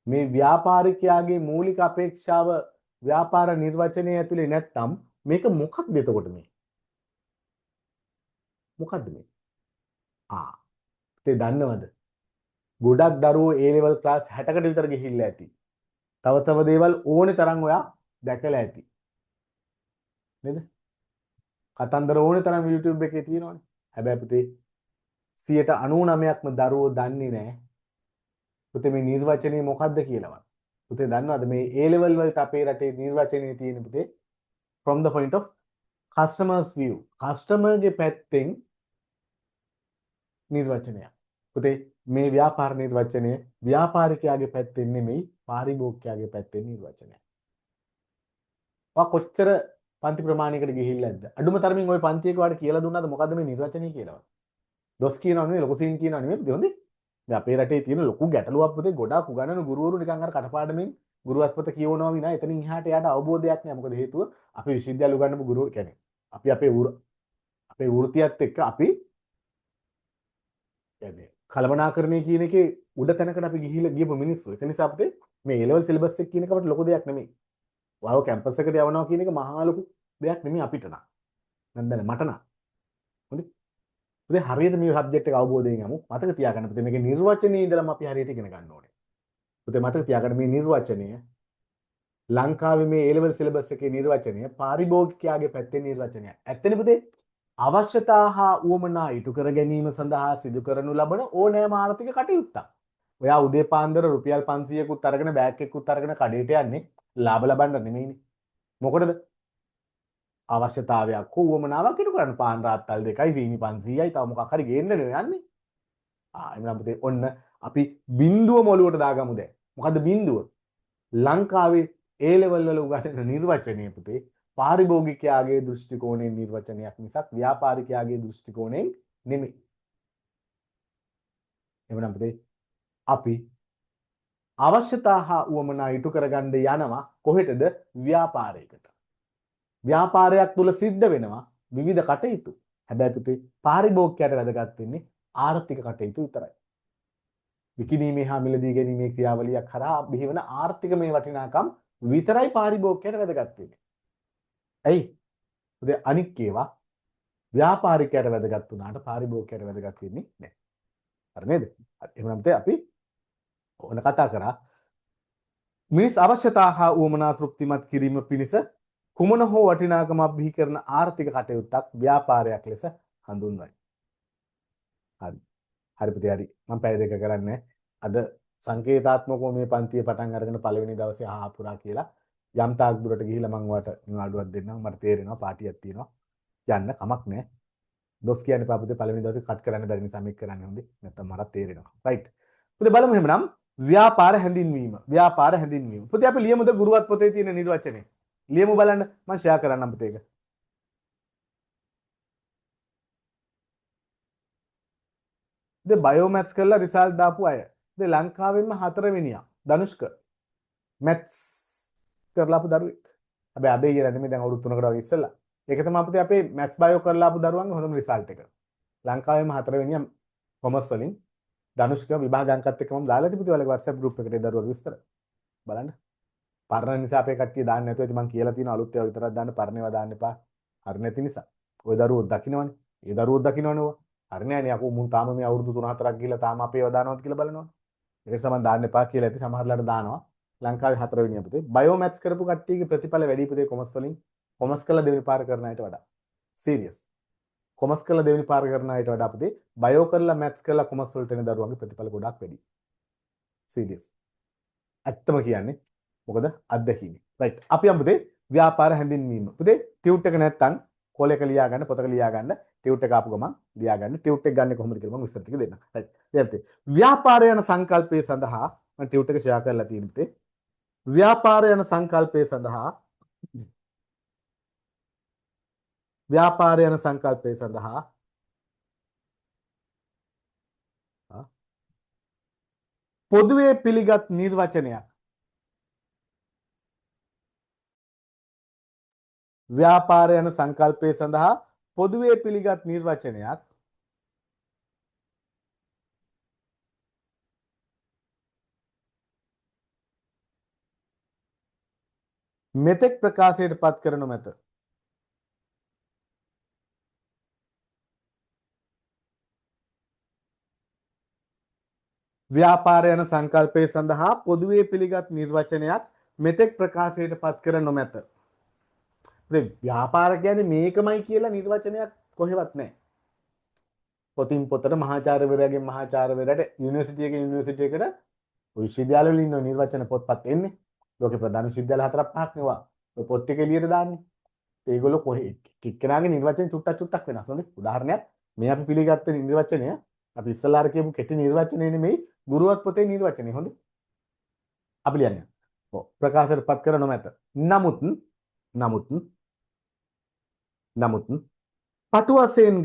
මේ ව්‍යාපාරිකයාගේ මූලික අපේක්ෂාව ව්‍යාපාර නිර්වචනය ඇතුලේ නැත්තම් මේක මොකක්ද එතකොට මේ? මොකද්ද මේ? පුතේ දන්නවද? ගොඩක් දරුවෝ A level class 60කට විතර ගිහිල්ලා ඇති. තව තව දේවල් ඕනේ තරම් ඔයා දැකලා ඇති. නේද? කතන්දර ඕනේ තරම් YouTube එකේ තියෙනවනේ. හැබැයි පුතේ 99%ක්ම දරුවෝ දන්නේ නැහැ. පුතේ මේ නිර්වචනය මොකක්ද කියලාවත්. පුතේ දන්නවද මේ A level වලට අපේ රටේ නිර්වචනය තියෙන පුතේ from the point of customers view. customer ගේ පැත්තෙන් නිර්වචනයක්. පුතේ මේ ව්‍යාපාර නිර්වචනය ව්‍යාපාරිකයාගේ පැත්තෙන් නෙමෙයි පාරිභෝගිකයාගේ පැත්තෙන් නිර්වචනයක්. ඔයා කොච්චර පන්ති ප්‍රමාණයකට ගිහිල්ලා නැද්ද? අඩුම තරමින් ওই පන්තියක වාට කියලා දුන්නාද මොකද්ද මේ නිර්වචනය කියලා? දොස් කියනවා නෙවෙයි ලොකු සීන් කියනවා නෙවෙයි හොඳේ. මේ අපේ රටේ තියෙන ලොකු ගැටලුවක් පුතේ ගොඩාක් උගන්නන ගුරුවරු නිකන් අර කටපාඩමින් ගුරුවත්පත කියවනවා විනා එතනින් එහාට යාට අවබෝධයක් නෑ. මොකද හේතුව අපි විශ්වවිද්‍යාල උගන්නපු ගුරුවරු කියන්නේ අපි අපේ වෘත්තියත් එක්ක අපි කියන්නේ කලමනාකරණය කියන එකේ උඩ තැනකට අපි ගිහිල්ලා ගියපු මිනිස්සු. ඒක නිසා අපිට මේ A level syllabus එක කියන එක අපිට ලොකු දෙයක් නෙමෙයි. ඔයාව කැම්පස් එකට යවනවා කියන එක මහා ලොකු දෙයක් නෙමෙයි අපිට නම්. නන්දනේ මට නම්. හොඳේ. පුතේ හරියට මේ සබ්ජෙක්ට් එක අවබෝධයෙන් යමු. මතක තියාගන්න පුතේ මේකේ නිර්වචනයේ ඉඳලම අපි හරියට ඉගෙන ගන්න ඕනේ. පුතේ මතක තියාගන්න මේ නිර්වචනය ලංකාවේ මේ A level syllabus එකේ නිර්වචනය පාරිභෝගිකයාගේ පැත්තේ නිර්වචනයක්. ඇත්තනේ පුතේ අවශ්‍යතා හා උවමනා ඉටු කර ගැනීම සඳහා සිදු කරනු ලබන ඕනෑම ආර්ථික කටයුත්තක්. ඔයා උදේ පාන්දර රුපියල් 500කුත් අරගෙන බෑග් එකකුත් අරගෙන කඩේට යන්නේ ලාභ ලබන්න නෙමෙයිනේ. මොකටද? අවශ්‍යතාවයක් හෝ උවමනාවක් ඉටු කරන්න. පාන් රාත්තල් 2යි සීනි 500යි තව මොකක් හරි ගේන්න යන්නේ. එහෙනම් පුතේ ඔන්න අපි බිඳුවම ඔලුවට දාගමු දැන්. මොකද්ද බිඳුව? ලංකාවේ A level වල උගන්වන නිර්වචනය පුතේ පාරිභෝගිකයාගේ දෘෂ්ටි කෝණයෙන් නිර්වචනයක් මිසක් ව්‍යාපාරිකයාගේ දෘෂ්ටි කෝණයෙන් නෙමෙයි. එවනම් පුතේ අපි අවශ්‍යතා හා උවමනා ඉටු කරගන්න යනවා කොහෙටද? ව්‍යාපාරයකට. ව්‍යාපාරයක් තුල සිද්ධ වෙනවා විවිධ කටයුතු. හැබැයි පුතේ පාරිභෝගිකයාට වැදගත් වෙන්නේ ආර්ථික කටයුතු විතරයි. විකිණීමේ හා මිලදී ගැනීමේ ක්‍රියාවලියක් කරා බිහිවන ආර්ථික මේ වටිනාකම් විතරයි පාරිභෝගිකයාට වැදගත් වෙන්නේ. ඇයි? පුතේ අනික් ඒවා ව්‍යාපාරිකයාට වැදගත් වුණාට පාරිභෝගිකයාට වැදගත් වෙන්නේ නැහැ. හරි නේද? එහෙනම් පුතේ අපි ඕන කතා කරා මිනිස් අවශ්‍යතා හා උවමනා තෘප්තිමත් කිරීම පිණිස කුමන හෝ වටිනාකමක් බිහි කරන ආර්ථික කටයුත්තක් ව්‍යාපාරයක් ලෙස හඳුන්වයි. හරි. හරි පුතේ හරි. මම පැය දෙක කරන්නේ. අද සංකේතාත්මකව මේ පන්තිය පටන් අරගෙන පළවෙනි දවසේ ආපුරා කියලා යම් තාක් දුරට ගිහිල්ලා මම ඔයාලට නිවාඩුවක් දෙන්නම්. මට තේරෙනවා පාටියක් තියෙනවා. යන්න කමක් නැහැ. දොස් කියන්න එපා පුතේ පළවෙනි දවසේ කට් කරන්න බැරි නිසා මේක කරන්න හොඳේ. නැත්තම් මට තේරෙනවා. රයිට්. පුතේ බලමු එහෙනම් ව්‍යාපාර හැඳින්වීම. ව්‍යාපාර හැඳින්වීම. පුතේ අපි ලියමුද ගුරුවත් පොතේ තියෙන නිර්වචනය. ලියමු බලන්න. මම ෂෙයා කරන්නම් පුතේ ඒක. ද බයෝමැත්ස් කරලා රිසල්ට් දාපු අය. ද ලංකාවෙන්ම 4 වෙනියා. ධනුෂ්ක. මැත්ස් කරලා ආපු දරුවෙක්. හැබැයි අද ඊයේ නෙමෙයි දැන් අවුරුදු 3කට වගේ ඉස්සෙල්ලා. ඒක තමයි අපිට අපේ මැත්ස් බයෝ කරලා ආපු දරුවන්ගේ හොඳම රිසල්ට් එක. ලංකාවෙම 4 වෙනියා කොමර්ස් වලින් ධනුෂ්ක විභාග අංකත් එක්ක මම දාලා තිබුණේ ඔයාලගේ WhatsApp group එකට ඒ දරුවගේ විස්තර. බලන්න. පරණ නිසා අපේ කට්ටිය දාන්න නැතුව ඉතින් මම කියලා තියෙන අලුත් ඒවා විතරක් දාන්න පරණේවා දාන්න එපා. හරි නැති නිසා. ওই දරුවෝ දකින්නවනේ. ඒ දරුවෝ දකින්නවනේ ඔවා. හරි නෑනේ අකෝ මුන් තාම මේ අවුරුදු 3-4ක් ගිහලා තාම අපේ ඒවා දානවද කියලා බලනවනේ. ඒකට සමන් දාන්න එපා කියලා ඇති සමහරලාට දානවා. ලංකාවේ 4 වෙනිය පුතේ. බයෝ මැත්ස් කරපු කට්ටියගේ ප්‍රතිඵල වැඩි පුතේ කොමර්ස් වලින්. කොමර්ස් කළා දෙවෙනි පාර කරන අයට වඩා. සීරියස්. කොමර්ස් කළා දෙවෙනි පාර කරන අයට වඩා පුතේ බයෝ කරලා මැත්ස් කරලා කොමර්ස් වලට එන දරුවන්ගේ ප්‍රතිඵල ගොඩක් වැඩි. සීරියස්. ඇත්තම කියන්නේ මොකද අත්දැකීම. රයිට්. අපි යමු පුතේ ව්‍යාපාර හැඳින්වීම. පුතේ ටියුට් එක නැත්තම් කොලයක ලියා ගන්න පොතක ලියා ගන්න ටියුට් එක ආපු ගමන් ලියාගන්න. ටියුට් එක ගන්න කොහොමද කියලා මම විස්තර ටික දෙන්නම්. right. ඊට ව්‍යාපාරය යන සංකල්පය සඳහා මම ටියුට් එක ෂෙයා කරලා තියෙන පුතේ. ව්‍යාපාරය යන සංකල්පය සඳහා ව්‍යාපාරය යන සංකල්පය සඳහා පොදුවේ පිළිගත් නිර්වචනයක්. ව්‍යාපාරය යන සංකල්පය සඳහා පොදුවේ පිළිගත් නිර්වචනයක් මෙතෙක් ප්‍රකාශයට පත් කර නොමැත. ව්‍යාපාරය යන සංකල්පය සඳහා පොදුවේ පිළිගත් නිර්වචනයක් මෙතෙක් ප්‍රකාශයට පත් කර නොමැත. ව්‍යාපාර කියන්නේ මේකමයි කියලා නිර්වචනයක් කොහෙවත් නැහැ. පොතින් පොතට මහාචාර්යවරයාගෙන් මහාචාර්යවරයාට යුනිවර්සිටි එකකින් යුනිවර්සිටි එකට විශ්වවිද්‍යාලවල ඉන්න නිර්වචන පොත්පත් එන්නේ. ලෝකේ ප්‍රධාන විශ්වවිද්‍යාල 4-5ක් නෙවා. ඔය පොත් ටික එළියට දාන්නේ. ඒගොල්ලෝ කොහේ කික්කනාගේ නිර්වචන චුට්ටක් වෙනස්. හොඳේ. උදාහරණයක් මේ අපි පිළිගත්ත නිර්වචනය අපි ඉස්සලාර කියපු කෙටි නිර්වචනය නෙමෙයි ගුරුවත් පොතේ නිර්වචනය. හොඳේ. අපි ලියන්නේ. ඔව් ප්‍රකාශයට පත් කර නොමැත. නමුත් පටු වශයෙන්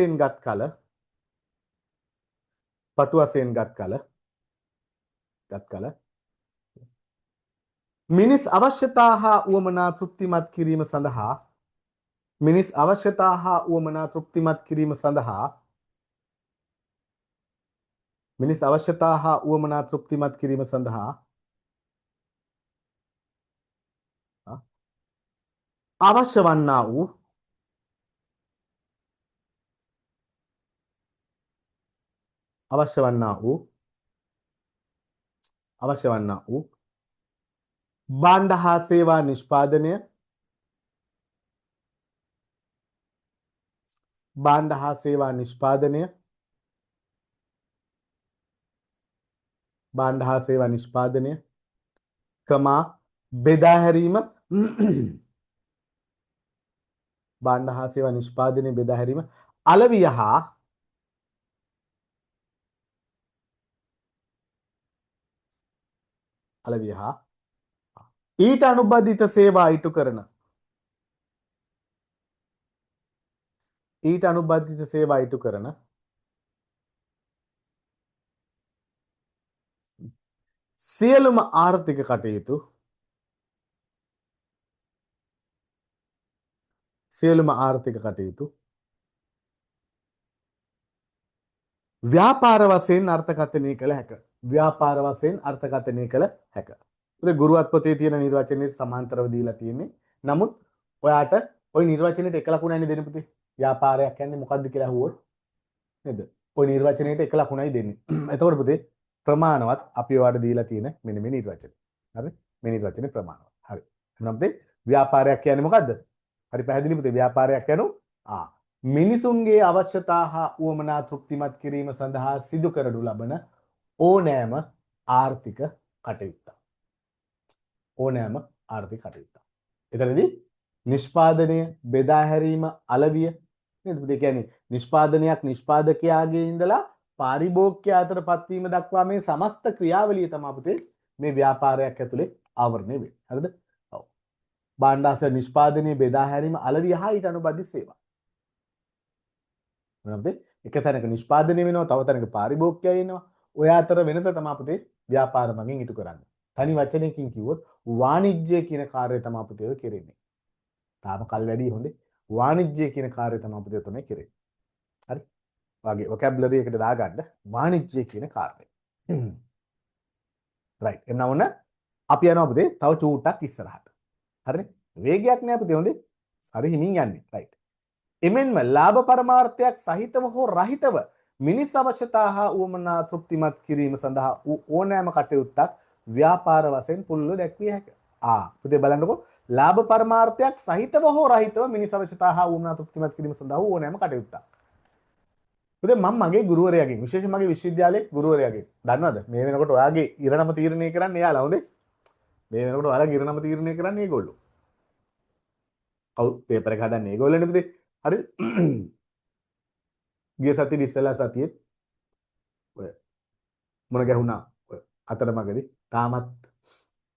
ගත් කල මිනිස් අවශ්‍යතා හා උවමනා තෘප්තිමත් කිරීම සඳහා අවශ්‍ය වන්නා වූ භාණ්ඩ හා සේවා නිෂ්පාදනය කමා බෙදා හැරීම අලවිය හා ඊට අනුබද්ධිත සේවා ඉටු කරන සියලුම ආර්ථික කටයුතු ව්‍යාපාර වශයෙන් අර්ථකථනය කළ හැක. ගුරුවත් පොතේ තියෙන නිර්වචනයේ සමාන්තරව දීලා තියෙන්නේ. නමුත් ඔයාට ওই නිර්වචනයේට එක ලකුණයි දෙන්නේ පුතේ. ව්‍යාපාරයක් කියන්නේ මොකක්ද කියලා අහුවොත් නේද? ওই නිර්වචනයේට එක ලකුණයි දෙන්නේ. එතකොට පුතේ ප්‍රමාණවත් අපි ඔයාලට දීලා තියෙන මෙන්න මේ නිර්වචනය. හරි? මේ නිර්වචනේ ප්‍රමාණවත්. හරි. එහෙනම් පුතේ ව්‍යාපාරයක් කියන්නේ මොකද්ද? හරි පැහැදිලි පුතේ. ව්‍යාපාරයක් කියනවා මිනිසුන්ගේ අවශ්‍යතා හා උවමනා තෘප්තිමත් කිරීම සඳහා සිදු කරනු ලබන ඕනෑම ආර්ථික කටයුත්තක්. එතනදී නිෂ්පාදනය, බෙදා හැරීම, අලවිය නේද? ඒ කියන්නේ නිෂ්පාදනයක් නිෂ්පාදකයාගේ ඉඳලා පාරිභෝගිකයා අතර පත්වීම දක්වා මේ සමස්ත ක්‍රියාවලිය තමයි පුතේ මේ ව්‍යාපාරයක් ඇතුලේ ආවරණය වෙන්නේ. හරිද? ඔව්. භාණ්ඩාස නිෂ්පාදනය, බෙදා හැරීම, අලවිය හා ඊට අනුබද්ධ සේවා. මොනවද? එක තැනක නිෂ්පාදනය වෙනවා, තව තැනක පාරිභෝගිකයා ඉන්නවා. ඔය අතර වෙනස තමයි පුතේ ව්‍යාපාර මගින් ඉටු කරන්නේ. තනි වචනයකින් කිව්වොත් වාණිජ්‍ය කියන කාර්යය තමයි පුතේ ඔය කෙරෙන්නේ. තාම කල් වැඩි හොඳේ. වාණිජ්‍ය කියන කාර්යය තමයි පුතේ තමයි කෙරෙන්නේ. හරි? වාගේ vocabulary එකට දාගන්න වාණිජ්‍ය කියන කාර්යය. right. එන්න ඕන අපි යනවා පුතේ තව චූට්ටක් ඉස්සරහට. හරිනේ? වේගයක් නෑ පුතේ හොඳේ. හරි හිමින් යන්නේ. right. එමෙන්ම ලාභ පරමාර්ථයක් සහිතව හෝ රහිතව මිනිස් අවශ්‍යතා හා උවමනා තෘප්තිමත් කිරීම සඳහා ඕනෑම කටයුත්තක් ව්‍යාපාර වශයෙන් පුළුල්ව දැක්විය හැකිය. පුතේ බලන්නකෝ ලාභ පරමාර්ථයක් සහිතව හෝ රහිතව මිනිස් අවශ්‍යතා හා උවමනා තෘප්තිමත් කිරීම සඳහා ඕනෑම කටයුත්තක්. පුතේ මම මගේ ගුරුවරයාගෙන් විශේෂයෙන් මගේ විශ්වවිද්‍යාලයේ ගුරුවරයාගෙන් දන්නවද මේ වෙනකොට ඔයාගේ ඉරණම තීරණය කරන්නේ එයාලා හොඳේ. මේ වෙනකොට ඔයාලා ඉරණම තීරණය කරන්නේ ඒගොල්ලෝ. පේපර් එක හදන්නේ ඒගොල්ලෝනේ පුතේ. හරි ගිය සතියේ ඉස්සෙල්ලා සතියේත් ඔය මොන ගැහුණා ඔය අතරමඟදී තාමත්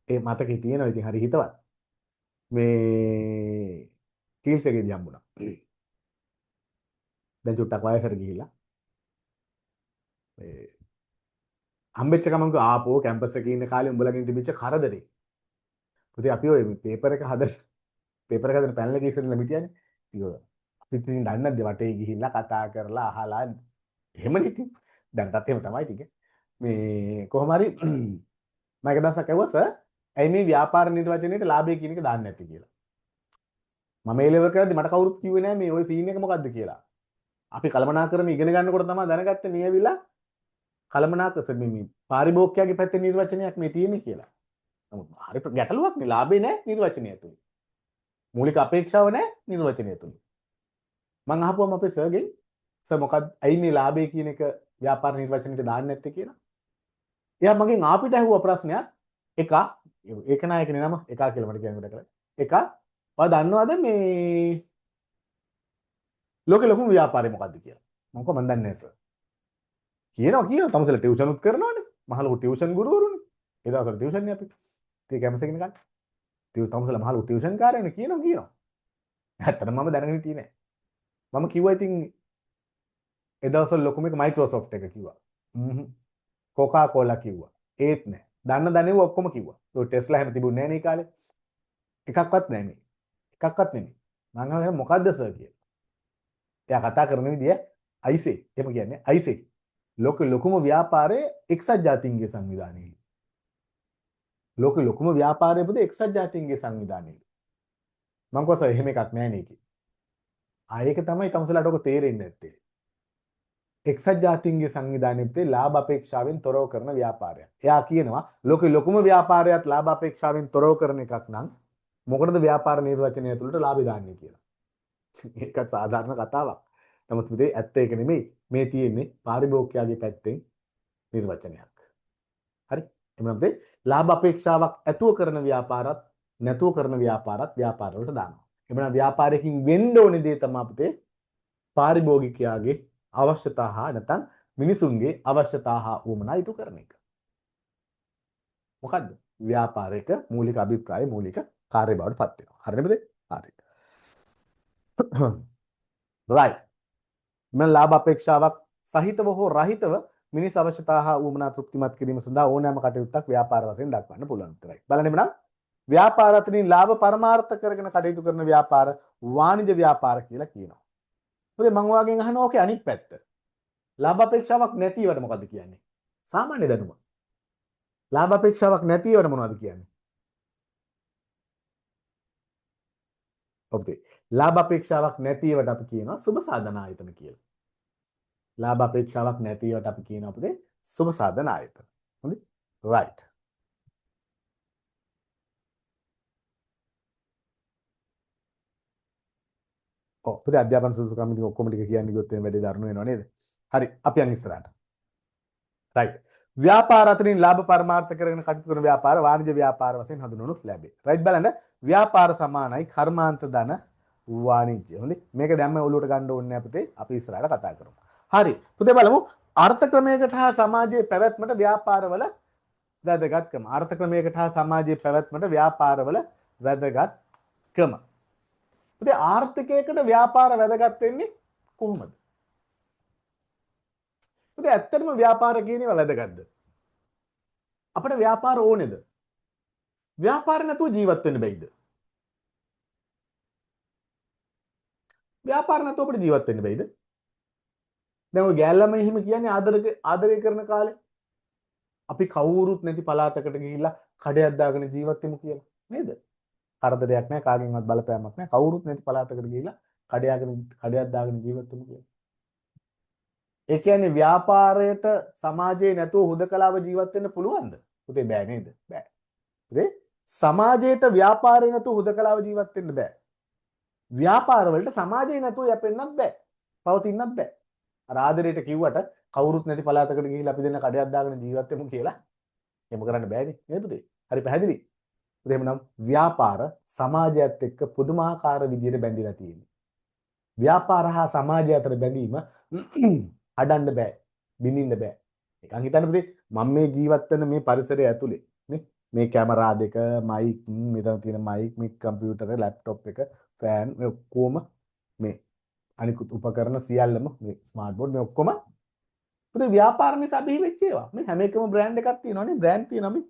ඒ මතකේ තියෙනවා. ඉතින් හරි හිතවත් මේ කීල්ස් එකේදී හම්බුණා. දැන් චුට්ටක් වයසට ගිහිල්ලා මේ හම්බෙච්ච ගමන් ආපෝ කැම්පස් එකේ ඉන්න කාලේ උඹලගෙන් තිබිච්ච කරදරේ. පුතේ අපි ඔය පේපර් එක හදන පැනල් එකේ ඉස්සරලා මිටියනේ. ඉතින් ඔය අපි ඉතින් දන්නේ නැද්ද වටේ ගිහිල්ලා කතා කරලා අහලා එහෙමනේ ඉතින්. දැන්ටත් එහෙම තමයි ටික. මේ කොහොම හරි මම එක දවසක් ඇහුවා සර් ඇයි මේ ව්‍යාපාර නිර්වචනයේට ලාභය කියන එක දාන්නේ නැති කියලා. මම ඒ ලෙවල් කරද්දි මට කවුරුත් කිව්වේ නෑ මේ ওই සීන් එක මොකද්ද කියලා. අපි කලමනාකරන ඉගෙන ගන්නකොට තමයි දැනගත්තේ මේ ඇවිල්ලා කලමනාකර මේ පාරිභෝගිකයාගේ පැත්තේ නිර්වචනයක් මේ තියෙන්නේ කියලා. නමුත් හරි ගැටලුවක් නේ ලාභේ නෑ නිර්වචනය ඇතුළේ. මූලික අපේක්ෂාව නෑ නිර්වචනය ඇතුළේ. මම අහපුවම අපේ සර්ගෙන් සර් මොකක්ද ඇයි මේ ලාභය කියන එක ව්‍යාපාර නිර්වචනයට දාන්නේ නැත්තේ කියලා. එයා මගෙන් ආපිට ඇහුවා ප්‍රශ්නයක් එක ඒක නායකනේ නම එක කියලා මට කියන්න බෑ. එක ඔයා දන්නවද මේ ලෝකෙ ලොකුම ව්‍යාපාරය මොකක්ද කියලා? මම කොහොමද දන්නේ නැහැ සර්. කියනවා තමසල ටියුෂන් උත් කරනවානේ. මහ ලොකු ටියුෂන් ගුරුවරුනේ. ඒ දවස්වල ටියුෂන් නේ අපි. ටික කැම්පස් එකේ නිකන්. තමසල මහ ලොකු ටියුෂන් කාර්යනේ කියනවා. ඇත්තටම මම දැනගෙන හිටියේ නෑ. මම කිව්වා ඉතින් ඒ දවස්වල ලොකුම එක මයික්‍රොසොෆ්ට් එක කිව්වා. කොකා කෝලා කිව්වා. ඒත් නෑ. දන්න දනේව ඔක්කොම කිව්වා. ඒ ටෙස්ලා හැම තිබුණේ නෑ නේ කාලේ. එකක්වත් නෑ මේ. එකක්වත් නෙමෙයි. මම අහනවා මොකද්ද සර් කියලා. එයා කතා කරන විදිය අයිසේ. එහෙම කියන්නේ අයිසේ. ලෝකෙ ලොකුම ව්‍යාපාරයේ එක්සත් ජාතීන්ගේ සංවිධානයේ. ලෝකෙ ලොකුම ව්‍යාපාරය පුතේ එක්සත් ජාතීන්ගේ සංවිධානයේ. මම කොහොසයි එහෙම එකක් නෑ නේ කි. ආයේක තමයි තමසලාට ඔක තේරෙන්නේ නැත්තේ. එක්සත් ජාතීන්ගේ සංවිධානයේ පුතේ ලාභ අපේක්ෂාවෙන් තොරව කරන ව්‍යාපාරයක්. එයා කියනවා ලෝකෙ ලොකුම ව්‍යාපාරයත් ලාභ අපේක්ෂාවෙන් තොරව කරන එකක් නම් මොකටද ව්‍යාපාර නිර්වචනය ඇතුළට ලාභය දාන්නේ කියලා. ඒකත් සාධාරණ කතාවක්. නමුත් පුතේ ඇත්ත ඒක නෙමෙයි. මේ තියෙන්නේ පාරිභෝගිකයාගේ පැත්තෙන් නිර්වචනයක්. හරි? එහෙනම් පුතේ ලාභ අපේක්ෂාවක් ඇතුව කරන ව්‍යාපාරත් නැතුව කරන ව්‍යාපාරත් ව්‍යාපාර වලට දානවා. එහෙනම් ව්යාපාරයකින් වෙන්න ඕනේ දේ තමයි පුතේ පාරිභෝගිකයාගේ අවශ්‍යතා හා නැත්නම් මිනිසුන්ගේ අවශ්‍යතා හා උවමනා ඉටු කරන එක. මොකද්ද? ව්‍යාපාරයක මූලික අභිප්‍රාය මූලික කාර්ය බවට පත් වෙනවා. හරිනේ පුතේ? හරි. right. මෙන්න ලාභ අපේක්ෂාවක් සහිතව හෝ රහිතව මිනිස් අවශ්‍යතා හා උවමනා තෘප්තිමත් කිරීම සඳහා ඕනෑම කටයුත්තක් ව්‍යාපාර වශයෙන් දක්වන්න පුළුවන් උත්තරයි. බලන්න එමුනම් ව්‍යාපාර අතරින් ලාභ පරමාර්ථ කරගෙන කටයුතු කරන ව්‍යාපාර වාණිජ ව්‍යාපාර කියලා කියනවා. මොකද මම ඔයාගෙන් අහනවා ඕකේ අනිත් පැත්ත. ලාභ අපේක්ෂාවක් නැතිවට මොකද්ද කියන්නේ? සාමාන්‍ය දැනුම. ලාභ අපේක්ෂාවක් නැතිවට මොනවද කියන්නේ? ඔබේ ලාභ අපේක්ෂාවක් නැතිවට අපි කියනවා සුබ සාධන ආයතන කියලා. ලාභ අපේක්ෂාවක් නැතිවට අපි කියනවා අපේ සුබ සාධන ආයතන. හොඳයි? right. ඔව් පුතේ අධ්‍යාපන සුසුකම් ඉතින් ඔක්කොම ටික කියන්නේ ගියොත් එන්නේ වැඩි දරුණු වෙනව නේද? හරි අපි යන් ඉස්සරහට. right. ව්‍යාපාර අතරින් ලාභ පරමාර්ථ කරගෙන කටයුතු කරන ව්‍යාපාර වාණිජ ව්‍යාපාර වශයෙන් හඳුන්වනු ලැබේ. right බලන්න ව්‍යාපාර සමානයි කර්මාන්ත ධන වාණිජ්‍ය. හොඳයි මේක දැම්ම ඔලුවට ගන්න ඕනේ නැහැ පුතේ. අපි ඉස්සරහට කතා කරමු. හරි පුතේ බලමු අර්ථ ක්‍රමයකට හා සමාජයේ පැවැත්මට ව්‍යාපාරවල වැදගත්කම. අර්ථ ක්‍රමයකට හා සමාජයේ පැවැත්මට ව්‍යාපාරවල වැදගත්කම. පුතේ ආර්ථිකයකට ව්‍යාපාර වැදගත් වෙන්නේ කොහොමද? පුතේ ඇත්තටම ව්‍යාපාර කියන ඒවා වැදගත්ද? අපිට ව්‍යාපාර ඕනේද? ව්‍යාපාර නැතුව ජීවත් වෙන්න බැයිද? ව්‍යාපාර නැතුව අපිට ජීවත් වෙන්න බැයිද? දැන් ඔය ගෑල්ලම එහෙම කියන්නේ ආදරය කරන කාලේ අපි කවුරුත් නැති පළාතකට ගිහිල්ලා කඩයක් දාගෙන ජීවත් වෙමු කියලා නේද? කරදරයක් නැහැ කාගෙන්වත් බලපෑමක් නැහැ කවුරුත් නැති පළාතකට ගිහිල්ලා කඩයක් දාගෙන ජීවත් වෙමු කියලා. ඒ කියන්නේ ව්‍යාපාරයට සමාජයේ නැතුව හුදකලාව ජීවත් වෙන්න පුළුවන්ද? පුතේ බෑ නේද? බෑ. පුතේ සමාජයට ව්‍යාපාරේ නැතුව හුදකලාව ජීවත් වෙන්න බෑ. ව්‍යාපාර වලට සමාජයේ නැතුව යැපෙන්නත් බෑ. පවතින්නත් බෑ. අර ආදරයට කිව්වට කවුරුත් නැති පළාතකට ගිහිල්ලා අපි දෙන්න කඩයක් දාගෙන ජීවත් වෙමු කියලා එහෙම කරන්න බෑනේ නේද පුතේ? හරි පැහැදිලි. පුතේ එහෙනම් ව්‍යාපාර සමාජයත් එක්ක පුදුමාකාර විදියට බැඳිලා තියෙනවා. ව්‍යාපාර හා සමාජය අතර බැඳීම අඩන්න බෑ. බිඳින්න බෑ. නිකන් හිතන්න පුතේ මම මේ ජීවත් වෙන මේ පරිසරය ඇතුලේ නේ මේ කැමරා දෙක මයික් මෙතන තියෙන මයික් මේ කම්පියුටර් ලැප්ටොප් එක ෆෑන් මේ ඔක්කොම මේ අනිකුත් උපකරණ සියල්ලම මේ ස්මාර්ට් බෝඩ් මේ ඔක්කොම පුතේ ව්‍යාපාර නිසා බිහි වෙච්ච ඒවා. මේ හැම එකම බ්‍රෑන්ඩ් එකක් තියෙනවානේ බ්‍රෑන්ඩ් තියෙනවා මේ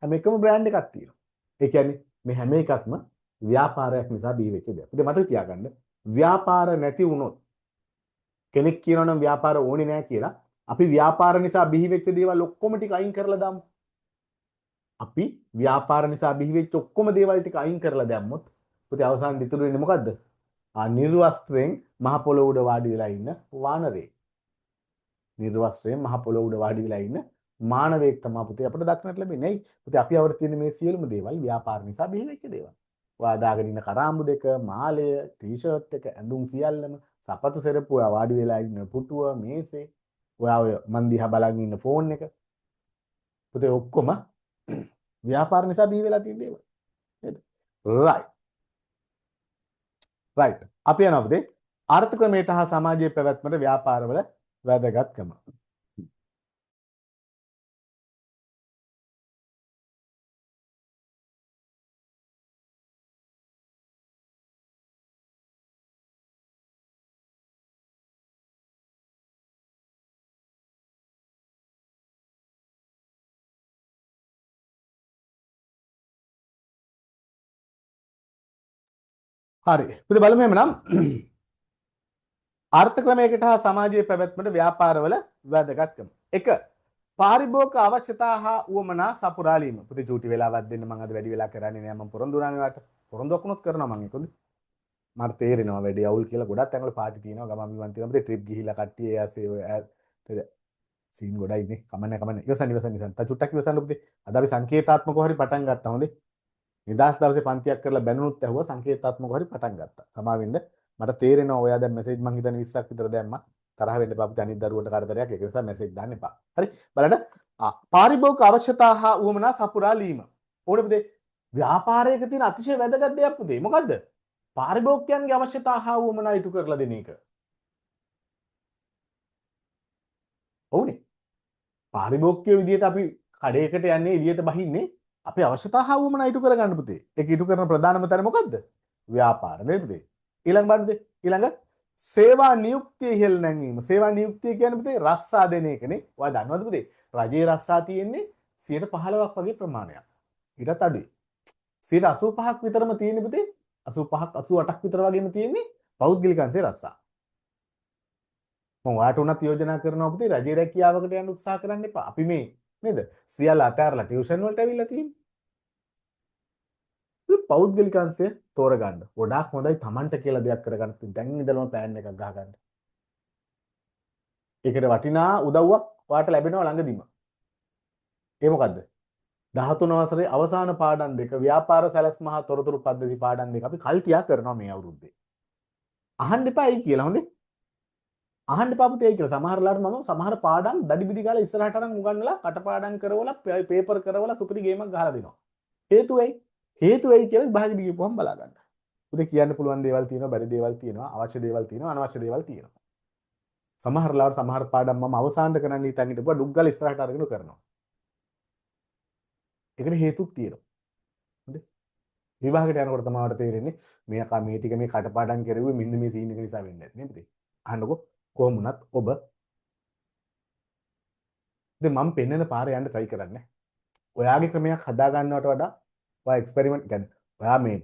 හැම එකම බ්‍රෑන්ඩ් එකක් තියෙනවා. ඒ කියන්නේ මේ හැම එකක්ම ව්‍යාපාරයක් නිසා බිහි වෙච්ච දෙයක්. ඉතින් මතක තියාගන්න ව්‍යාපාර නැති වුණොත් කෙනෙක් කියනවා නම් ව්‍යාපාර ඕනේ නැහැ කියලා අපි ව්‍යාපාර නිසා බිහි වෙච්ච දේවල් ඔක්කොම ටික අයින් කරලා දාමු. අපි ව්‍යාපාර නිසා බිහි වෙච්ච ඔක්කොම දේවල් ටික අයින් කරලා දැම්මොත් පුතේ අවසානයේ ඉතුරු වෙන්නේ මොකද්ද? නිර්වස්ත්‍රයෙන් මහ පොළොව උඩ වාඩි වෙලා ඉන්න වානරේ. නිර්වස්ත්‍රයෙන් මහ පොළොව උඩ වාඩි වෙලා ඉන්න මානවයෙක් තමයි පුතේ අපිට දක්නට ලැබෙන්නේ. ඇයි? පුතේ අපි අවර තියෙන මේ සියලුම දේවල් ව්‍යාපාර නිසා බිහි වෙච්ච දේවල්. ඔයා දාගෙන ඉන්න කරාඹු දෙක, මාලය, ටී-ෂර්ට් එක, ඇඳුම් සියල්ලම, සපත්තු සෙරප්පු, ඔයා වාඩි වෙලා ඉන්න පුටුව, මේසේ, ඔයා ඔය මන් දිහා බලන් ඉන්න ෆෝන් එක. පුතේ ඔක්කොම ව්‍යාපාර නිසා බිහි වෙලා තියෙන දේවල්. නේද? right. right. අපි යනවා පුතේ ආර්ථික ක්‍රමයට හා සමාජීය පැවැත්මට ව්‍යාපාරවල වැදගත්කම. හරි. පුතේ බලමු එහෙමනම් ආර්ථික ක්‍රමයකට හා සමාජීය පැවැත්මට ව්‍යාපාරවල වැදගත්කම. 1. පාරිභෝගික අවශ්‍යතා හා උවමනා සපුරාලීම. පුතේ චූටි වෙලාවක් දෙන්න මම අද වැඩි වෙලා කරන්නේ නෑ මම පොරොන්දු වුණානේ වාට. පොරොන්දුක් වුණොත් කරනවා මම ඒකද? මට තේරෙනවා වැඩි අවුල් කියලා ගොඩක් තැන්වල පාටි තියෙනවා ගමන් විමන් තියෙනවා. පුතේ ට්‍රිප් ගිහිලා කට්ටිය ඇසේ ඔය සීන් ගොඩයි නේ. කමන්නේ. ඉවසන්න. තා චුට්ටක් ඉවසන්න පුතේ. අද අපි සංකේතාත්මකව හරි පටන් ගත්තා හොඳේ. නිදාස් දවසේ පන්තියක් කරලා බැනුනුත් ඇහුවා සංකේතාත්මකව හරි පටන් ගත්තා. සමාවෙන්න මට තේරෙනවා ඔයා දැන් මෙසේජ් මං හිතන්නේ 20ක් විතර දැම්මා. තරහ වෙන්න එපා අපිට අනිත් දරුවන්ට කරදරයක් ඒක නිසා මෙසේජ් දාන්න එපා. හරි බලන්න පාරිභෝගික අවශ්‍යතා හා උවමනා සපුරාලීම. ඕනේ පුතේ ව්‍යාපාරයක තියෙන අතිශය වැදගත් දෙයක් පුතේ. මොකද්ද? පාරිභෝගිකයන්ගේ අවශ්‍යතා හා උවමනා ඉටු කරලා දෙන එක. ඔව්නේ. පාරිභෝගිකයෝ විදියට අපි කඩේකට යන්නේ එළියට බහින්නේ අපේ අවශ්‍යතා හා උවමනා ඉටු කරගන්න පුතේ. ඒක ඉටු කරන ප්‍රධානම තැන මොකද්ද? ව්‍යාපාර නේද පුතේ? ඊළඟ බලන්න ඊළඟ සේවා නියුක්තිය ඉහළ නැංවීම. සේවා නියුක්තිය කියන්නේ පුතේ රස්සා දෙන එකනේ. ඔයා දන්නවද පුතේ? රජයේ රස්සා තියෙන්නේ 15% වගේ ප්‍රමාණයක්. ඊටත් අඩුයි. 85%ක් විතරම තියෙන්නේ පුතේ. 85ක් 88ක් විතර වගේම තියෙන්නේ පෞද්ගලික අංශේ රස්සා. මම ඔයාට උනත් යෝජනා කරනවා පුතේ රජයේ රැකියාවකට යන්න උත්සාහ කරන්න එපා. අපි මේ නේද? සියල්ල අතහැරලා ටියුෂන් වලට ඇවිල්ලා තියෙන්නේ. පෞද්ගලික අංශය තෝරගන්න. ගොඩාක් හොඳයි Tamanට කියලා දෙයක් කරගන්න. දැන් ඉඳලම ප්ලෑන් එකක් ගහගන්න. ඒකට වටිනා උදව්වක් ඔයාට ලැබෙනවා ළඟදීම. ඒ මොකද්ද? 13 වසරේ අවසාන පාඩම් දෙක ව්‍යාපාර සැලැස්ම හා තොරතුරු පද්ධති පාඩම් දෙක අපි කල්තියා කරනවා මේ අවුරුද්දේ. අහන්න එපා ඇයි කියලා හොඳේ. අහන්න එපා පුතේ ඇයි කියලා. සමහරලාට මම සමහර පාඩම් දඩි බිඩි ගාලා ඉස්සරහට අරන් උගන්වලා කටපාඩම් කරවලා පේපර් කරවලා සුපිරි ගේමක් ගහලා දෙනවා. හේතුව ඇයි? හේතුව ඇයි කියලා භාගෙට ගිහපුවම බලා ගන්න. පුතේ කියන්න පුළුවන් දේවල් තියෙනවා, බැරි දේවල් තියෙනවා, අවශ්‍ය දේවල් තියෙනවා, අනවශ්‍ය දේවල් තියෙනවා. සමහරලාට සමහර පාඩම් මම අවසානට කරන්න හිතන් හිටපුවා ඩුක් ගාලා ඉස්සරහට අරගෙන කරනවා. ඒකට හේතුත් තියෙනවා. හොඳේ. විභාගයට යනකොට තමයි අපට තේරෙන්නේ මේ අකා මේ ටික මේ කටපාඩම් කරුවේ මෙන්න මේ සීන් එක නිසා වෙන්නේ නැත් නේ පුතේ. අහන්නකෝ කොහොම වුණත් ඔබ දැන් මම පෙන්නන පාරේ යන්න try කරන්නේ. ඔයාගේ ක්‍රමයක් හදා ගන්නවට වඩා ඔයා එක්ස්පෙරිමන්ට් කියන්නේ ඔයා මේ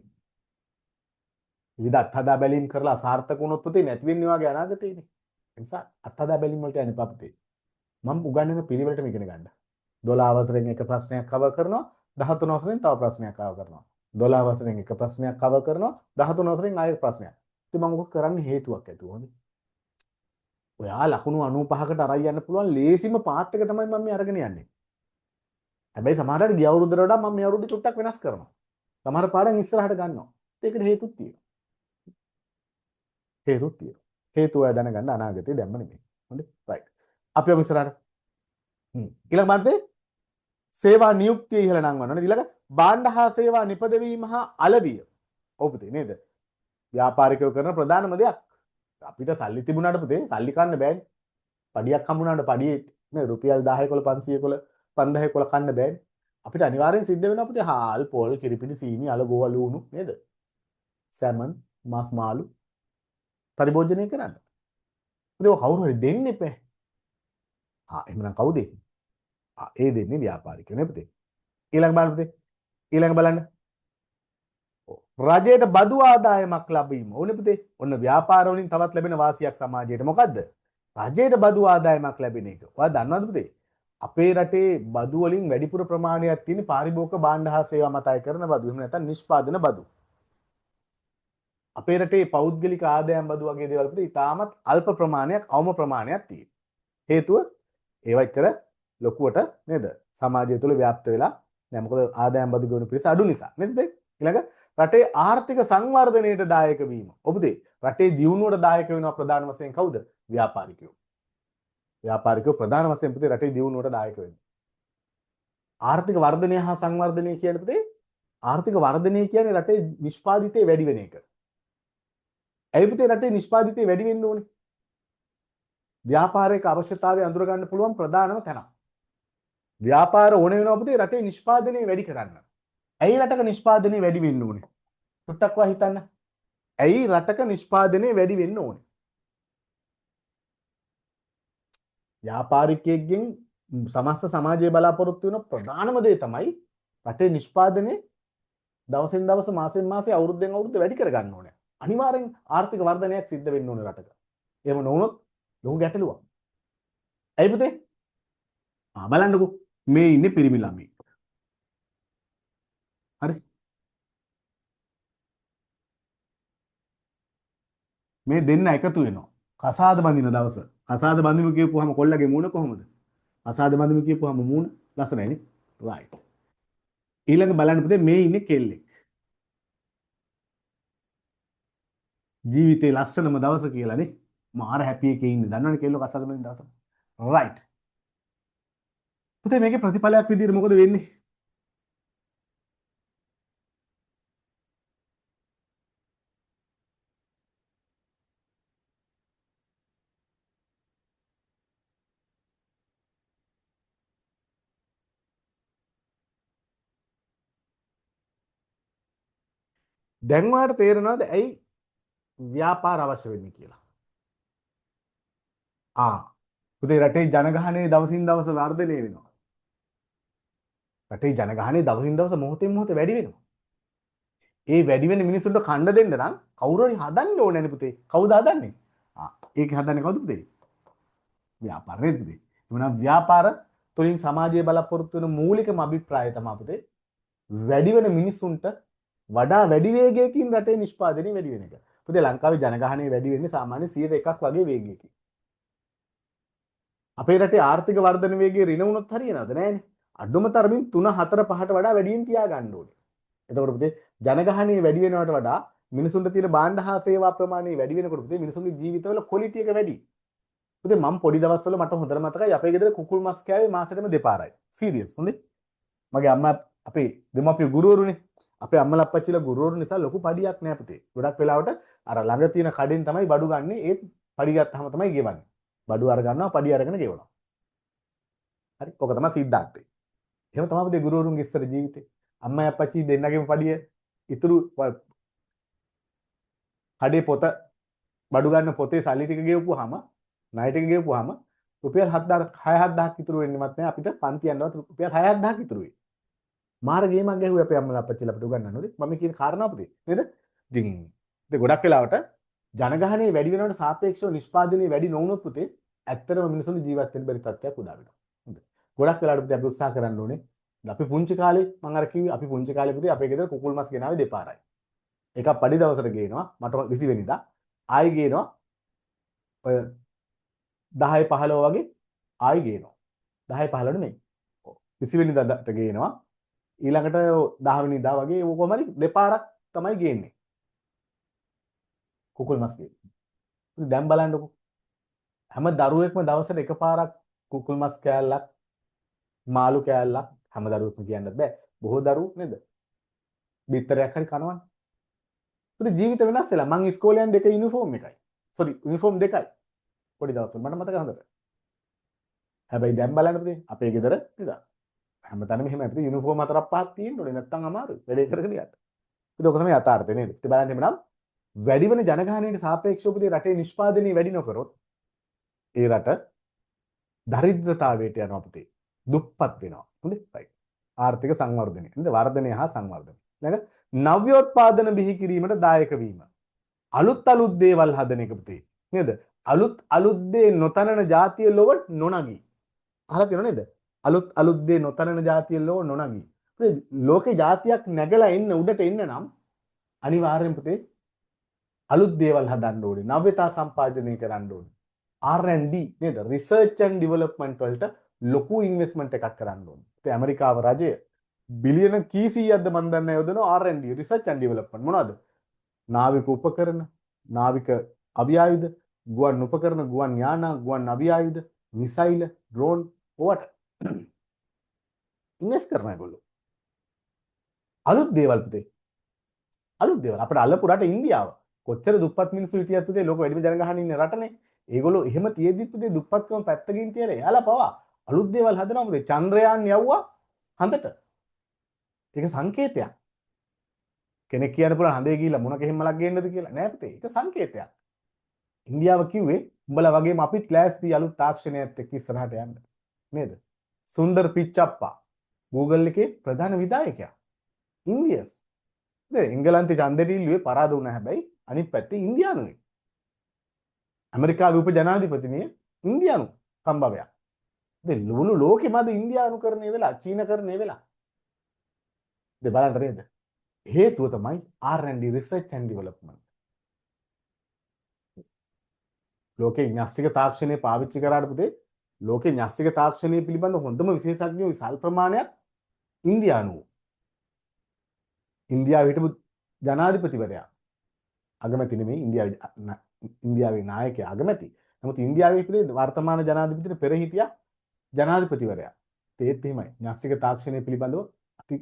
විවිධ අත්හදා බැලීම් කරලා අසාර්ථක වුණොත් පුතේ නැති වෙන්නේ ඔයාගේ අනාගතේනේ. ඒ නිසා අත්හදා බැලීම් වලට යන්න එපා පුතේ. මම උගන්වන පිළිවෙලටම ඉගෙන ගන්න. 12 වසරෙන් එක ප්‍රශ්නයක් කවර් කරනවා 13 වසරෙන් තව ප්‍රශ්නයක් කවර් කරනවා 12 වසරෙන් එක ප්‍රශ්නයක් කවර් කරනවා 13 වසරෙන් ආයෙත් ප්‍රශ්නයක්. ඉතින් මම ඔක කරන්නේ හේතුවක් ඇතුව හොඳේ. ඔයා ලකුණු 95කට අරන් යන්න පුළුවන් ලේසිම පාත් එක තමයි මම මේ අරගෙන යන්නේ. හැබැයි සමහරවිට ගිය අවුරුද්දට වඩා මම මේ අවුරුද්දේ චුට්ටක් වෙනස් කරනවා. සමහර පාඩම් ඉස්සරහට ගන්නවා. ඒකට හේතුත් තියෙනවා. හේතුත් තියෙනවා. හේතුව ඔයා දැනගන්න අනාගතේ දැම්ම නෙමෙයි. හොඳේ. රයිට්. අපි යමු ඉස්සරහට. ඊළඟ මාර්ගයේ සේවා නියුක්තිය ඉහළ නංවනවා නේද? ඊළඟ භාණ්ඩ හා සේවා නිපදවීම හා අලවිය. ඔව් පුතේ නේද? ව්‍යාපාරිකයෝ කරන ප්‍රධානම දෙයක්. අපිට සල්ලි තිබුණාට පුතේ සල්ලි කන්න බෑනේ. පඩියක් හම්බුනාට පඩියේ නේ රුපියල් 10 කොල 500 කොල 5000 කොල කන්න බෑනේ. අපිට අනිවාර්යෙන් සිද්ධ වෙනවා පුතේ හාල් පොල් කිරිපිටි සීනි අල ගෝවල ලුණු නේද? සැමන් මාස් මාළු පරිභෝජනය කරන්න. පුතේ ඔය කවුරු හරි දෙන්න එපා. එහෙනම් කවුද? ඒ දෙන්නේ ව්‍යාපාරිකයෝ නේ පුතේ. ඊළඟ බලන්න පුතේ. ඊළඟ බලන්න. රජයට බදු ආදායමක් ලැබීම ඕනේ පුතේ. ඔන්න ව්‍යාපාර වලින් තවත් ලැබෙන වාසියක් සමාජයට මොකද්ද? රජයට බදු ආදායමක් ලැබෙන එක. ඔයා දන්නවද පුතේ? අපේ රටේ බදු වලින් වැඩිපුර ප්‍රමාණයක් තියෙන පාරිභෝගික භාණ්ඩ හා සේවා මත අය කරන බදු. එහෙම නැත්නම් නිෂ්පාදන බදු. අපේ රටේ පෞද්ගලික ආදායම් බදු වගේ දේවල් පුතේ ඉතාමත් අල්ප ප්‍රමාණයක් අවම ප්‍රමාණයක් තියෙනවා. හේතුව ඒවා ඉතර ලොකුවට නේද? සමාජය තුළ ව්‍යාප්ත වෙලා නෑ. මොකද ආදායම් බදු ගෙවන පිරිස අඩු නිසා. නේද? ඊළඟ රටේ ආර්ථික සංවර්ධනයට දායක වීම. ඔබදී රටේ දියුණුවට දායක වෙනවා ප්‍රධාන වශයෙන් කවුද? ව්‍යාපාරිකයෝ. ව්‍යාපාරිකයෝ ප්‍රධාන වශයෙන් පුතේ රටේ දියුණුවට දායක වෙනවා. ආර්ථික වර්ධනය හා සංවර්ධනය කියන්නේ පුතේ ආර්ථික වර්ධනය කියන්නේ රටේ නිෂ්පාදිතය වැඩි වෙන එක. ඇයි පුතේ රටේ නිෂ්පාදිතය වැඩි වෙන්න ඕනේ? ව්‍යාපාරයක අවශ්‍යතාවය අඳුර ගන්න පුළුවන් ප්‍රධානම තැනක්. ව්‍යාපාර ඕන වෙනවා පුතේ රටේ නිෂ්පාදනය වැඩි කරන්න. ඇයි රටක නිෂ්පාදනය වැඩි වෙන්න ඕනේ? ටුට්ටක් වා හිතන්න. ඇයි රටක නිෂ්පාදනය වැඩි වෙන්න ඕනේ? ව්‍යාපාරිකයෙක්ගෙන් සමස්ත සමාජයේ බලාපොරොත්තු වෙන ප්‍රධානම දේ තමයි රටේ නිෂ්පාදනය දවසින් දවස මාසෙන් මාසෙ අවුරුද්දෙන් අවුරුද්ද වැඩි කරගන්න ඕනේ. අනිවාර්යෙන් ආර්ථික වර්ධනයක් සිද්ධ වෙන්න ඕනේ රටක. එහෙම නොවුනොත් ලොකු ගැටලුවක්. ඇයි පුතේ? බලන්නකෝ මේ ඉන්නේ පිරිමි ළමයි. හරි. මේ දෙන්න එකතු වෙනවා. කසාද බඳින දවස. කසාද බඳිමු කියපුවාම කොල්ලගේ මූණ කොහොමද? කසාද බඳිමු කියපුවාම මූණ ලස්සනයි නේ. රයිට්. ඊළඟ බලන්න පුතේ මේ ඉන්නේ කෙල්ලෙක්. ජීවිතේ ලස්සනම දවස කියලා නේ. මාර හැපි එකේ ඉන්නේ. දන්නවනේ කෙල්ලෝ කසාද බඳින දවස. රයිට්. පුතේ මේකේ ප්‍රතිඵලයක් විදිහට මොකද වෙන්නේ? දැන් ඔයාලට තේරෙනවද ඇයි ව්‍යාපාර අවශ්‍ය වෙන්නේ කියලා? පුතේ රටේ ජනගහනය දවසින් දවස වර්ධනය වෙනවා. රටේ ජනගහනය දවසින් දවස මොහොතෙන් මොහොත වැඩි වෙනවා. ඒ වැඩි වෙන මිනිස්සුන්ට කන්න දෙන්න නම් කවුරු හරි හදන්න ඕනේ නේ පුතේ. කවුද හදන්නේ? ඒක හදන්නේ කවුද පුතේ? ව්‍යාපාර නේද පුතේ? එමුනම් ව්‍යාපාර තුලින් සමාජයේ බලාපොරොත්තු වෙන මූලිකම අභිප්‍රායය තමයි පුතේ වැඩි වෙන මිනිස්සුන්ට වඩා වැඩි වේගයකින් රටේ නිෂ්පාදනය වැඩි වෙන එක. පුතේ ලංකාවේ ජනගහනය වැඩි වෙන්නේ සාමාන්‍ය 101ක් වගේ වේගයකින්. අපේ රටේ ආර්ථික වර්ධන වේගය ඍණ වුණොත් හරියනවද? නෑනේ. අඩුම තරමින් 3 4 5ට වඩා වැඩියෙන් තියා ගන්න ඕනේ. එතකොට පුතේ ජනගහනය වැඩි වෙනවට වඩා මිනිසුන්ට තියෙන භාණ්ඩ හා සේවා ප්‍රමාණය වැඩි වෙනකොට පුතේ මිනිසුන්ගේ ජීවිතවල ක්වොලිටි එක වැඩි. පුතේ මම පොඩි දවස්වල මට හොඳට මතකයි අපේ ගෙදර කුකුල් මස් කෑවේ මාසෙටම දෙපාරයි. සීරියස් හොඳේ. මගේ අම්මා අපේ දෙමාපිය ගුරුවරුනේ. අපේ අම්මලා අප්පච්චිලා ගුරුවරු නිසා ලොකු පඩියක් නෑ පුතේ. ගොඩක් වෙලාවට අර ළඟ තියෙන කඩෙන් තමයි බඩු ගන්නෙ. ඒත් පඩි ගත්තාම තමයි ගෙවන්නේ. බඩු අර ගන්නවා පඩි අරගෙන ගෙවනවා. හරි. ඔක තමයි සිද්ධාර්ථය. එහෙම තමයි පුතේ ගුරුවරුන්ගේ ඉස්සර ජීවිතේ. අම්මයි අප්පච්චි දෙන්නගේම පඩිය ඉතුරු කඩේ පොත බඩු ගන්න පොතේ සල්ලි ටික ගෙවපුවාම ණය ටික ගෙවපුවාම රුපියල් 6-7000ක් ඉතුරු වෙන්නෙවත් නෑ අපිට පන්ති යනවත් රුපියල් 6-7000ක් ඉතුරු වෙයි. මාර ගේමක් ගැහුවේ අපේ අම්මලා අප්පච්චිලා අපිට උගන්වන්නේ මම කියන කාරණාව පුතේ නේද? ඉතින් ගොඩක් වෙලාවට ජනගහනය වැඩි වෙනවට සාපේක්ෂව නිෂ්පාදනය වැඩි නොවුනොත් පුතේ ඇත්තටම මිනිස්සුන්ගේ ජීවත් වෙන්න බැරි තත්ත්වයක් උදා වෙනවා. හොඳයි. ගොඩක් වෙලාවට පුතේ අපි උත්සාහ කරන්න ඕනේ. අපි පුංචි කාලේ මම අර කිව්වේ අපි පුංචි කාලේ පුතේ අපේ ගෙදර කුකුල් මස් ගෙනාවේ දෙපාරයි. එකක් පඩි දවසට ගේනවා මට 20 වෙනිදා. ආයි ගේනවා ඔය 10 15 වගේ ආයි ගේනවා. 10 15 නෙමෙයි. 20 වෙනිදාට ගේනවා. ඊළඟට 10 වෙනිදා වගේ කොහොම හරි දෙපාරක් තමයි ගේන්නේ. කුකුල් මස් ගේන්නේ. ඉතින් දැන් බලන්නකෝ. හැම දරුවෙක්ම දවසට එකපාරක් කුකුල් මස් කෑල්ලක් මාළු කෑල්ලක් හැම දරුවෙක්ම කියන්නත් බෑ. බොහෝ දරුවෝ නේද? බිත්තරයක් හරි කනවනේ. පුතේ ජීවිත වෙනස් වෙලා මං ඉස්කෝලේ යන දෙක යුනිෆෝම් එකයි. සෝරි යුනිෆෝම් දෙකයි. පොඩි දවස්වල මට මතක හොඳට. හැබැයි දැන් බලන්න පුතේ අපේ ගෙදර නේද? හැමතැනම එහෙම අපිට යුනිෆෝම් 4ක් 5ක් තියෙන්න ඕනේ නැත්තම් අමාරුයි. වැඩේ කරගෙන යන්න. ඒක ඔක තමයි යථාර්ථය නේද? ඉතින් බලන්න එමනම් වැඩි වෙන ජනගහනයට සාපේක්ෂව පුතේ රටේ නිෂ්පාදනය වැඩි නොකරොත් ඒ රට දරිද්‍රතාවයට යනවා පුතේ. දුප්පත් වෙනවා. හොඳේ? රයිට්. ආර්ථික සංවර්ධනය. නේද? වර්ධනය හා සංවර්ධනය. ඊළඟ නව්‍යෝත්පාදන බිහි කිරීමට දායක වීම. අලුත් දේවල් හදන එක පුතේ. නේද? අලුත් දේ නොතනන ජාතිය ලොව නොනගී. අහලා තියෙනව නේද? අලුත් දේ නොතනන ජාතිය ලොව නොනගී. පුතේ ලෝකේ ජාතියක් නැගලා එන්න උඩට එන්න නම් අනිවාර්යෙන් පුතේ අලුත් දේවල් හදන්න ඕනේ. නව්‍යතා සම්පාදනය කරන්න ඕනේ. R&D නේද? රිසර්ච් ඇන්ඩ් ඩෙවලොප්මන්ට් වලට ලොකු ඉන්වෙස්ට්මන්ට් එකක් කරන්න ඕනේ. ඉතින් ඇමරිකාව රජය බිලියන කීසියක්ද මන් දන්නේ යොදනවා R&D රිසර්ච් ඇන්ඩ් ඩෙවලොප්මන්ට් මොනවද? නාවික උපකරණ, නාවික අවියායුධ, ගුවන් උපකරණ, ගුවන් යාන, ගුවන් අවියායුධ, මිසයිල්, ඩ්‍රෝන් ඕවට ඉන්වෙස්ට් කරන ඒගොල්ලෝ. අලුත් දේවල් පුතේ. අලුත් දේවල්. අපිට අල්ලපු රට ඉන්දියාව. කොච්චර දුප්පත් මිනිස්සු හිටියත් පුතේ ලෝක වැඩිම ජනගහනය ඉන්න රටනේ. ඒගොල්ලෝ එහෙම තියෙද්දිත් පුතේ දුප්පත්කම පැත්තකින් තියලා එයාලා පවා අලුත් දේවල් හදනවා පුතේ. චන්ද්‍රයාන් යවුවා හඳට. ඒක සංකේතයක්. කෙනෙක් කියන්න පුළුවන් හඳේ ගිහිල්ලා මොන කෙහෙම්මලක් ගේන්නද කියලා. නෑ පුතේ. ඒක සංකේතයක්. ඉන්දියාව කිව්වේ උඹලා වගේම අපිත් ලෑස්ති අලුත් තාක්ෂණයත් එක්ක ඉස්සරහට යන්න. නේද? සුන්දර් පිච්චප්පා Google එකේ ප්‍රධාන විධායකයා. ඉන්දියස්. නේද? එංගලන්තේ ඡන්දෙට ඉල්ලුවේ පරාද වුණා හැබැයි අනිත් පැත්තේ ඉන්දියානුයි. ඇමරිකාවේ උප ජනාධිපතිනිය ඉන්දියානු සම්භවයක්. ඉතින් ලුණු ලෝකෙ මද ඉන්දියානු කරන්නේ වෙලා චීන කරන්නේ වෙලා. ඉතින් බලන්න නේද? හේතුව තමයි R&D research and development. ලෝකේ න්‍යෂ්ටික තාක්ෂණය පාවිච්චි කරාට පුතේ ලෝකේ න්‍යෂ්ටික තාක්ෂණය පිළිබඳ හොඳම විශේෂඥයෝ විශාල ප්‍රමාණයක් ඉන්දියානුවෝ. ඉන්දියාවේ හිටපු ජනාධිපතිවරයා අගමැති නෙමෙයි ඉන්දියාවේ නායකයා අගමැති. නමුත් ඉන්දියාවේ ඉපදේ වර්තමාන ජනාධිපතිට පෙර හිටියා ජනාධිපතිවරයා. ඒත් එහෙමයි න්‍යෂ්ටික තාක්ෂණය පිළිබඳව අති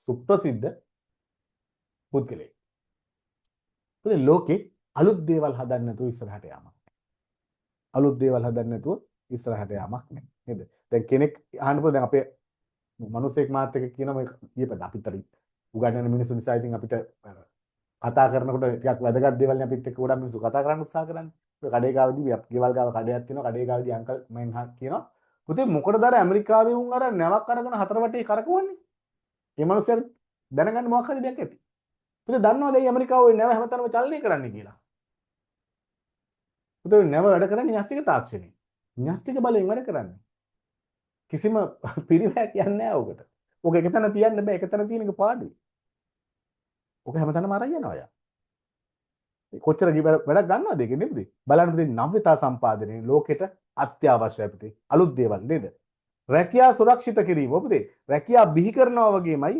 සුප්‍රසිද්ධ පුද්ගලයෙක්. පුතේ ලෝකේ අලුත් දේවල් හදන්න නැතුව ඉස්සරහට යාමක්. අලුත් දේවල් හදන්න නැතුව ඉස්සරහට යාමක් නේද? දැන් කෙනෙක් අහන්න පුළුවන් දැන් අපේ මිනිසෙක් මාත් එක්ක කියන මේ ඊපද අපිට උගන්වන මිනිස්සු නිසා ඉතින් අපිට කතා කරනකොට ටිකක් වැදගත් දේවල් නේ අපිත් එක්ක ගොඩක් මිනිස්සු කතා කරන්න උත්සාහ කරන්නේ. ඔය කඩේ ගාවදී අපි ගෙවල් ගාව කඩයක් තියෙනවා. කඩේ ගාවදී අංකල් මෙන් කියනවා. පුතේ මොකටද අර ඇමරිකාවේ උන් අර නැවක් අරගෙන හතර වටේ කරකවන්නේ? මේ මිනිස්සු දැනගන්න මොකක් හරි දෙයක් ඇති. පුතේ දන්නවද මේ ඇමරිකාව ওই නැව හැමතැනම චලනය කරන්නේ කියලා? පුතේ නැව වැඩ කරන්නේ න්‍යෂ්ටික තාක්ෂණය. න්‍යෂ්ටික බලයෙන් වැඩ කරන්නේ. කිසිම පිරිවැයක් යන්නේ නැහැ ඔකට. ඔක එකතැන තියන්න බෑ. එකතැන තියෙන එක පාඩුයි. ඔක හැමතැනම අරන් යනවා යා. කොච්චර වැඩක් ගන්නවද ඒකේ නේද? බලන්න පුතේ නව්‍යතා සම්පාදනයේ ලෝකෙට අත්‍යවශ්‍යයි පුතේ. අලුත් දේවල් නේද? රැකියා සුරක්ෂිත කිරීම පුතේ. රැකියා බිහි කරනවා වගේමයි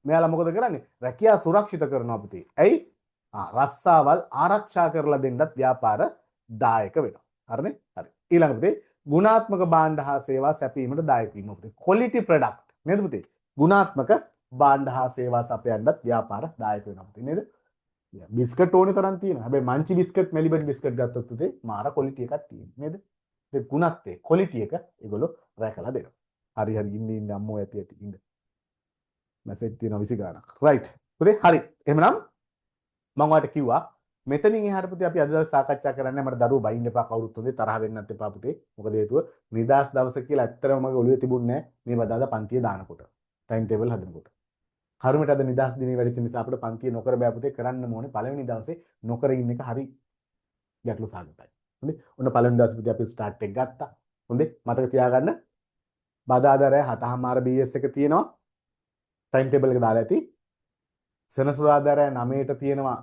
මෙයාලා මොකද කරන්නේ? රැකියා සුරක්ෂිත කරනවා පුතේ. ඇයි? රස්සාවල් ආරක්ෂා කරලා දෙන්නත් ව්‍යාපාර දායක වෙනවා. හරිනේ? හරි. ඊළඟ පුතේ ගුණාත්මක භාණ්ඩ හා සේවා සැපීමට දායක වීම පුතේ. ක්වොලිටි ප්‍රොඩක්ට් නේද පුතේ? ගුණාත්මක භාණ්ඩ හා සේවා සපයන්නත් ව්‍යාපාර දායක වෙනවා පුතේ නේද? බිස්කට් ඕනේ තරම් තියෙනවා. හැබැයි මංචි බිස්කට් මෙලිබන් බිස්කට් ගත්තොත් පුතේ මාර ක්වොලිටි එකක් තියෙනවා නේද? ඒ ගුණත්වයේ ක්වොලිටි එක ඒගොල්ලෝ රැකලා දෙනවා. හරි හරි ඉන්න අම්මෝ ඇති ඉන්න. මැසේජ් තියෙනවා 20 ගාණක්. රයිට්. පුතේ හරි. එහෙනම් මම ඔයාලට කිව්වා මෙතනින් එහාට පුතේ අපි අද දවසේ සාකච්ඡා කරන්නේ මට දරුවෝ බයින්න එපා කවුරුත් හොඳේ තරහ වෙන්නත් එපා පුතේ. මොකද හේතුව නිදාස් දවස කියලා ඇත්තටම මගේ ඔළුවේ තිබුණේ නැහැ මේ බදාදා පන්තිය දානකොට. ටයිම් ටේබල් හදනකොට. කර්මයට අද නිදාස් දිනේ වැඩිච්ච නිසා අපිට පන්තිය නොකර බෑ පුතේ කරන්න ඕනේ පළවෙනි දවසේ නොකර ඉන්න එක හරි ගැටලු සාගතයි. හොඳේ. ඔන්න පළවෙනි දවසේ පුතේ අපි ස්ටාර්ට් එක ගත්තා. හොඳේ. මතක තියාගන්න බදාදා රෑ 7:00 BS එක තියෙනවා. ටයිම් ටේබල් එක දාලා ඇති. සෙනසුරාදා රෑ 9ට තියෙනවා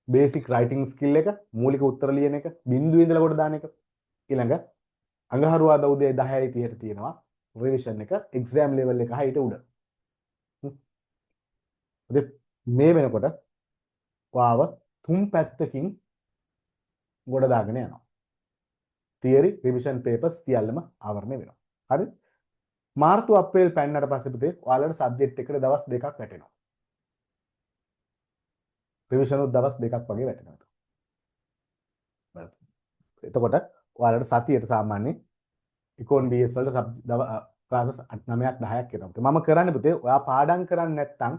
බේසික් රයිටිං ස්කිල් එක මූලික උත්තර ලියන එක බිංදුවේ ඉඳලා කොට දාන එක. ඊළඟ අඟහරුවාදා උදේ 10:30ට තියෙනවා රිවිෂන් එක එක්සෑම් ලෙවල් එක හයිට උඩ. මේ වෙනකොට වාව තුන් පැත්තකින් ගොඩ දාගෙන යනවා. තියරි රිවිෂන් පේපර්ස් සියල්ලම ආවරණය වෙනවා. හරි? මාර්තු අප්‍රේල් පැන්නට පස්සේ පුතේ ඔයාලට සබ්ජෙක්ට් එකට දවස් දෙකක් වැටෙනවා. රිවිෂන් උත් දවස් දෙකක් වගේ වැටෙනවා. එතකොට ඔයාලට සතියට සාමාන්‍යයෙන් ඉකෝන් BS වලට ක්ලාසස් 9ක් 10ක් කරනවා. මම කරන්නේ පුතේ ඔයා පාඩම් කරන්නේ නැත්නම්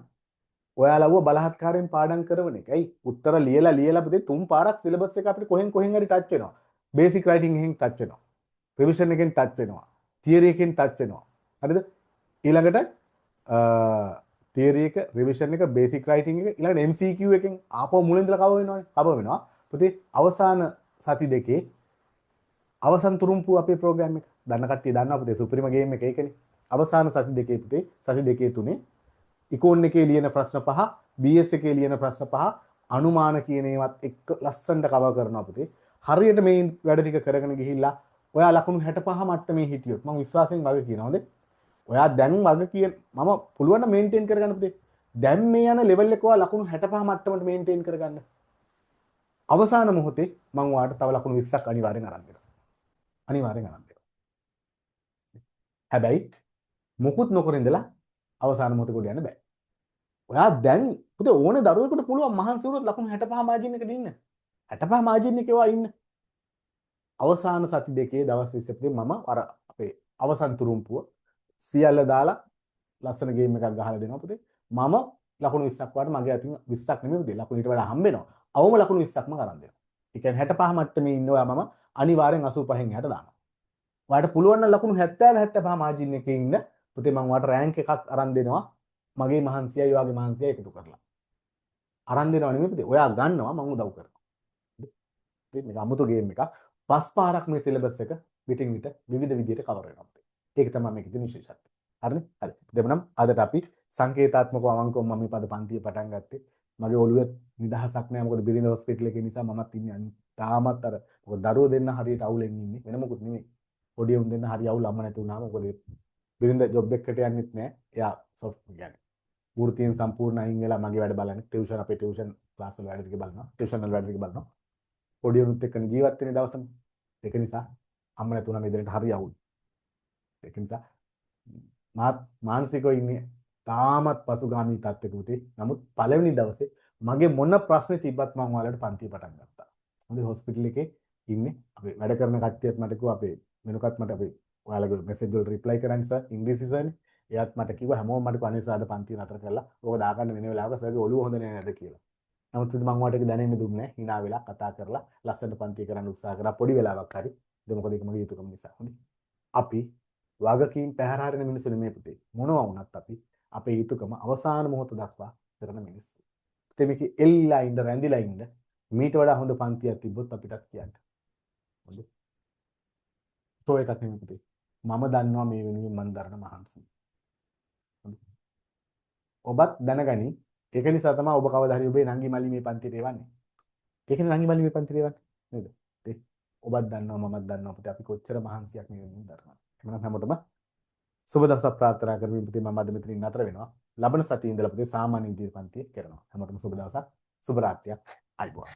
ඔයාලව බලහත්කාරයෙන් පාඩම් කරවන එක. ඇයි? උත්තර ලියලා පුතේ තුන් පාරක් සිලබස් එක අපිට කොහෙන් හරි ටච් වෙනවා. බේසික් රයිටින් එකෙන් ටච් වෙනවා. රිවිෂන් එකෙන් ටච් වෙනවා. තියරි එකෙන් ටච් වෙනවා. හරිද? ඊළඟට තියරි එක, රිවිෂන් එක, බේසික් රයිටින් එක, ඊළඟට MCQ එකෙන් ආපහු මුලින් ඉඳලා කවර් වෙනවා. පුතේ අවසාන සති දෙකේ අවසන් තුරුම්පු අපේ ප්‍රෝග්‍රෑම් එක. දන්න කට්ටිය දන්නවා පුතේ සුපිරිම ගේම් එක ඒකනේ. අවසාන සති දෙකේ පුතේ සති දෙකේ තුනේ ඉකෝන් එකේ ලියන ප්‍රශ්න 5, BS එකේ ලියන ප්‍රශ්න 5, අනුමාන කියන ඒවත් එක්ක ලස්සනට කවර් කරනවා පුතේ. හරියට මේ වැඩ ටික කරගෙන ගිහිල්ලා ඔයා ලකුණු 65 මට්ටමේ හිටියොත් මම විශ්වාසයෙන් වගේ කියනවා හොඳේ. ඔයා දැන් වගේ කියන මම පුළුවන් නම් මේන්ටේන් කරගන්න පුතේ. දැන් මේ යන ලෙවල් එක ඔයා ලකුණු 65 මට්ටමට මේන්ටේන් කරගන්න. අවසාන මොහොතේ මම ඔයාලට තව ලකුණු 20ක් අනිවාර්යෙන් අරන් දෙනවා. අනිවාර්යෙන් අරන් දෙනවා. හැබැයි මොකුත් නොකර ඉඳලා අවසාන මොහොතේ ගොඩ යන්න බෑ. ඔයා දැන් පුතේ ඕනේ දරුවෙකුට පුළුවන් මහන්සි වුණොත් ලකුණු 65 මාජින් එකට ඉන්න. 65 මාජින් එකේ ඔයා ඉන්න. අවසාන සති දෙකේ දවස් 20 පුතේ මම අර අපේ අවසන් තුරුම්පුව සියල්ල දාලා ලස්සන ගේම් එකක් ගහලා දෙනවා පුතේ. මම ලකුණු 20ක් වාට මගේ අතින් 20ක් නෙමෙයි පුතේ ලකුණු ඊට වඩා හම්බ වෙනවා. අවම ලකුණු 20ක්ම කරන් දෙනවා. ඒ කියන්නේ 65 මට්ටමේ ඉන්න ඔයා මම අනිවාර්යෙන් 85න් එහාට දානවා. ඔයාලට පුළුවන් නම් ලකුණු 70 75 මාජින් එකේ ඉන්න පුතේ මම ඔයාලට රෑන්ක් එකක් අරන් දෙනවා. මගේ මහන්සියයි ඔයාගේ මහන්සියයි එකතු කරලා. අරන් දෙනවා නෙමෙයි පුතේ. ඔයා ගන්නවා මම උදව් කරනවා. ඉතින් මේක අමුතු ගේම් එකක්. පස් පාරක් මේ සිලබස් එක පිටින් පිට විවිධ විදිහට කවර් වෙනවා පුතේ. ඒක තමයි මේකේ තියෙන විශේෂත්වය. හරිනේ? හරි. දෙමනම් අදට අපි සංකේතාත්මකව අවංකව මම මේ පද පන්තිය පටන් ගත්තේ. මගේ ඔළුවේ නිදහසක් නෑ මොකද බිරිඳ හොස්පිටල් එකේ නිසා මමත් ඉන්නේ තාමත් අර මොකද දරුවෝ දෙන්න හරියට අවුලෙන් ඉන්නේ වෙන මොකුත් නෙමෙයි. පොඩි උන් දෙන්න හරිය අවුල අම්ම නැති වුණාම මොකද බිරිඳ ජොබ් එකකට යන්නෙත් නෑ. එයා සොෆ්ට් කියන්නේ වෘත්තියෙන් සම්පූර්ණ අයින් වෙලා මගේ වැඩ බලන්නේ. ටියුෂන් අපේ ටියුෂන් ක්ලාස් වල වැඩ ටික බලනවා. ටියුෂන් වල වැඩ ටික බලනවා. පොඩි උනුත් එක්ක ජීවත් වෙන දවසම. ඒක නිසා අම්ම නැතුණා මේ දෙන්නට හරි අවුල්. ඒක නිසා මාත් මානසිකව ඉන්නේ තාමත් පසුගාමී තත්ත්වයක උතේ. නමුත් පළවෙනි දවසේ මගේ මොන ප්‍රශ්නේ තිබ්බත් මම ඔයාලට පන්තිය පටන් ගත්තා. හොඳේ හොස්පිටල් එකේ ඉන්නේ. අපි වැඩ කරන කට්ටියත් මට කිව්වා අපේ මෙනුකත් මට අපි ඔයාලගේ මෙසේජ් වල රිප්ලයි කරන්න සර් ඉංග්‍රීසි සර්නේ. එයාත් මට කිව්වා හැමෝම මට කන්නේ සාද පන්තිය නතර කරලා ඕක දාගන්න වෙන වෙලාවක සර්ගේ ඔළුව හොඳ නෑ නේද කියලා. නමුත් මම ඔයාලට ඒක දැනෙන්න දුන්නේ නෑ. hina වෙලා කතා කරලා ලස්සනට පන්තිය කරන්න උත්සාහ කරා පොඩි වෙලාවක් හරි. ඒක මොකද ඒක මගේ යුතුයකම නිසා. හොඳේ. අපි වගකීම් පැහැර හරින මිනිස්සු නෙමෙයි පුතේ. මොනවා වුණත් අපි අපේ යුතුයකම අවසාන මොහොත දක්වා කරන මිනිස්සු. පුතේ මේක එල්ලලා ඉන්න රැඳිලා ඉන්න මීට වඩා හොඳ පන්තියක් තිබ්බොත් අපිටත් කියන්න. හොඳේ. තෝ එකක් නෙමෙයි පුතේ. මම දන්නවා මේ වෙනුවෙන් මම දරන මහන්සිය. හොඳේ. ඔබත් දැනගනි. ඒක නිසා තමයි ඔබ කවදා හරි ඔබේ නංගි මල්ලි මේ පන්තියට එවන්නේ. ඒකනේ නංගි මල්ලි මේ පන්තියට එවන්නේ. නේද? ඒ ඔබත් දන්නවා මමත් දන්නවා පුතේ අපි කොච්චර මහන්සියක් මේ වෙනුවෙන් දරනවා. එහෙනම් හැමෝටම සුබ දවසක් ප්‍රාර්ථනා කරමින් පුතේ මම අද මෙතනින් නතර වෙනවා. ලබන සතියේ ඉඳලා පුතේ සාමාන්‍ය විදිහට පන්තිය කරනවා. හැමෝටම සුබ දවසක් සුබ රාත්‍රියක් අයබෝවන්.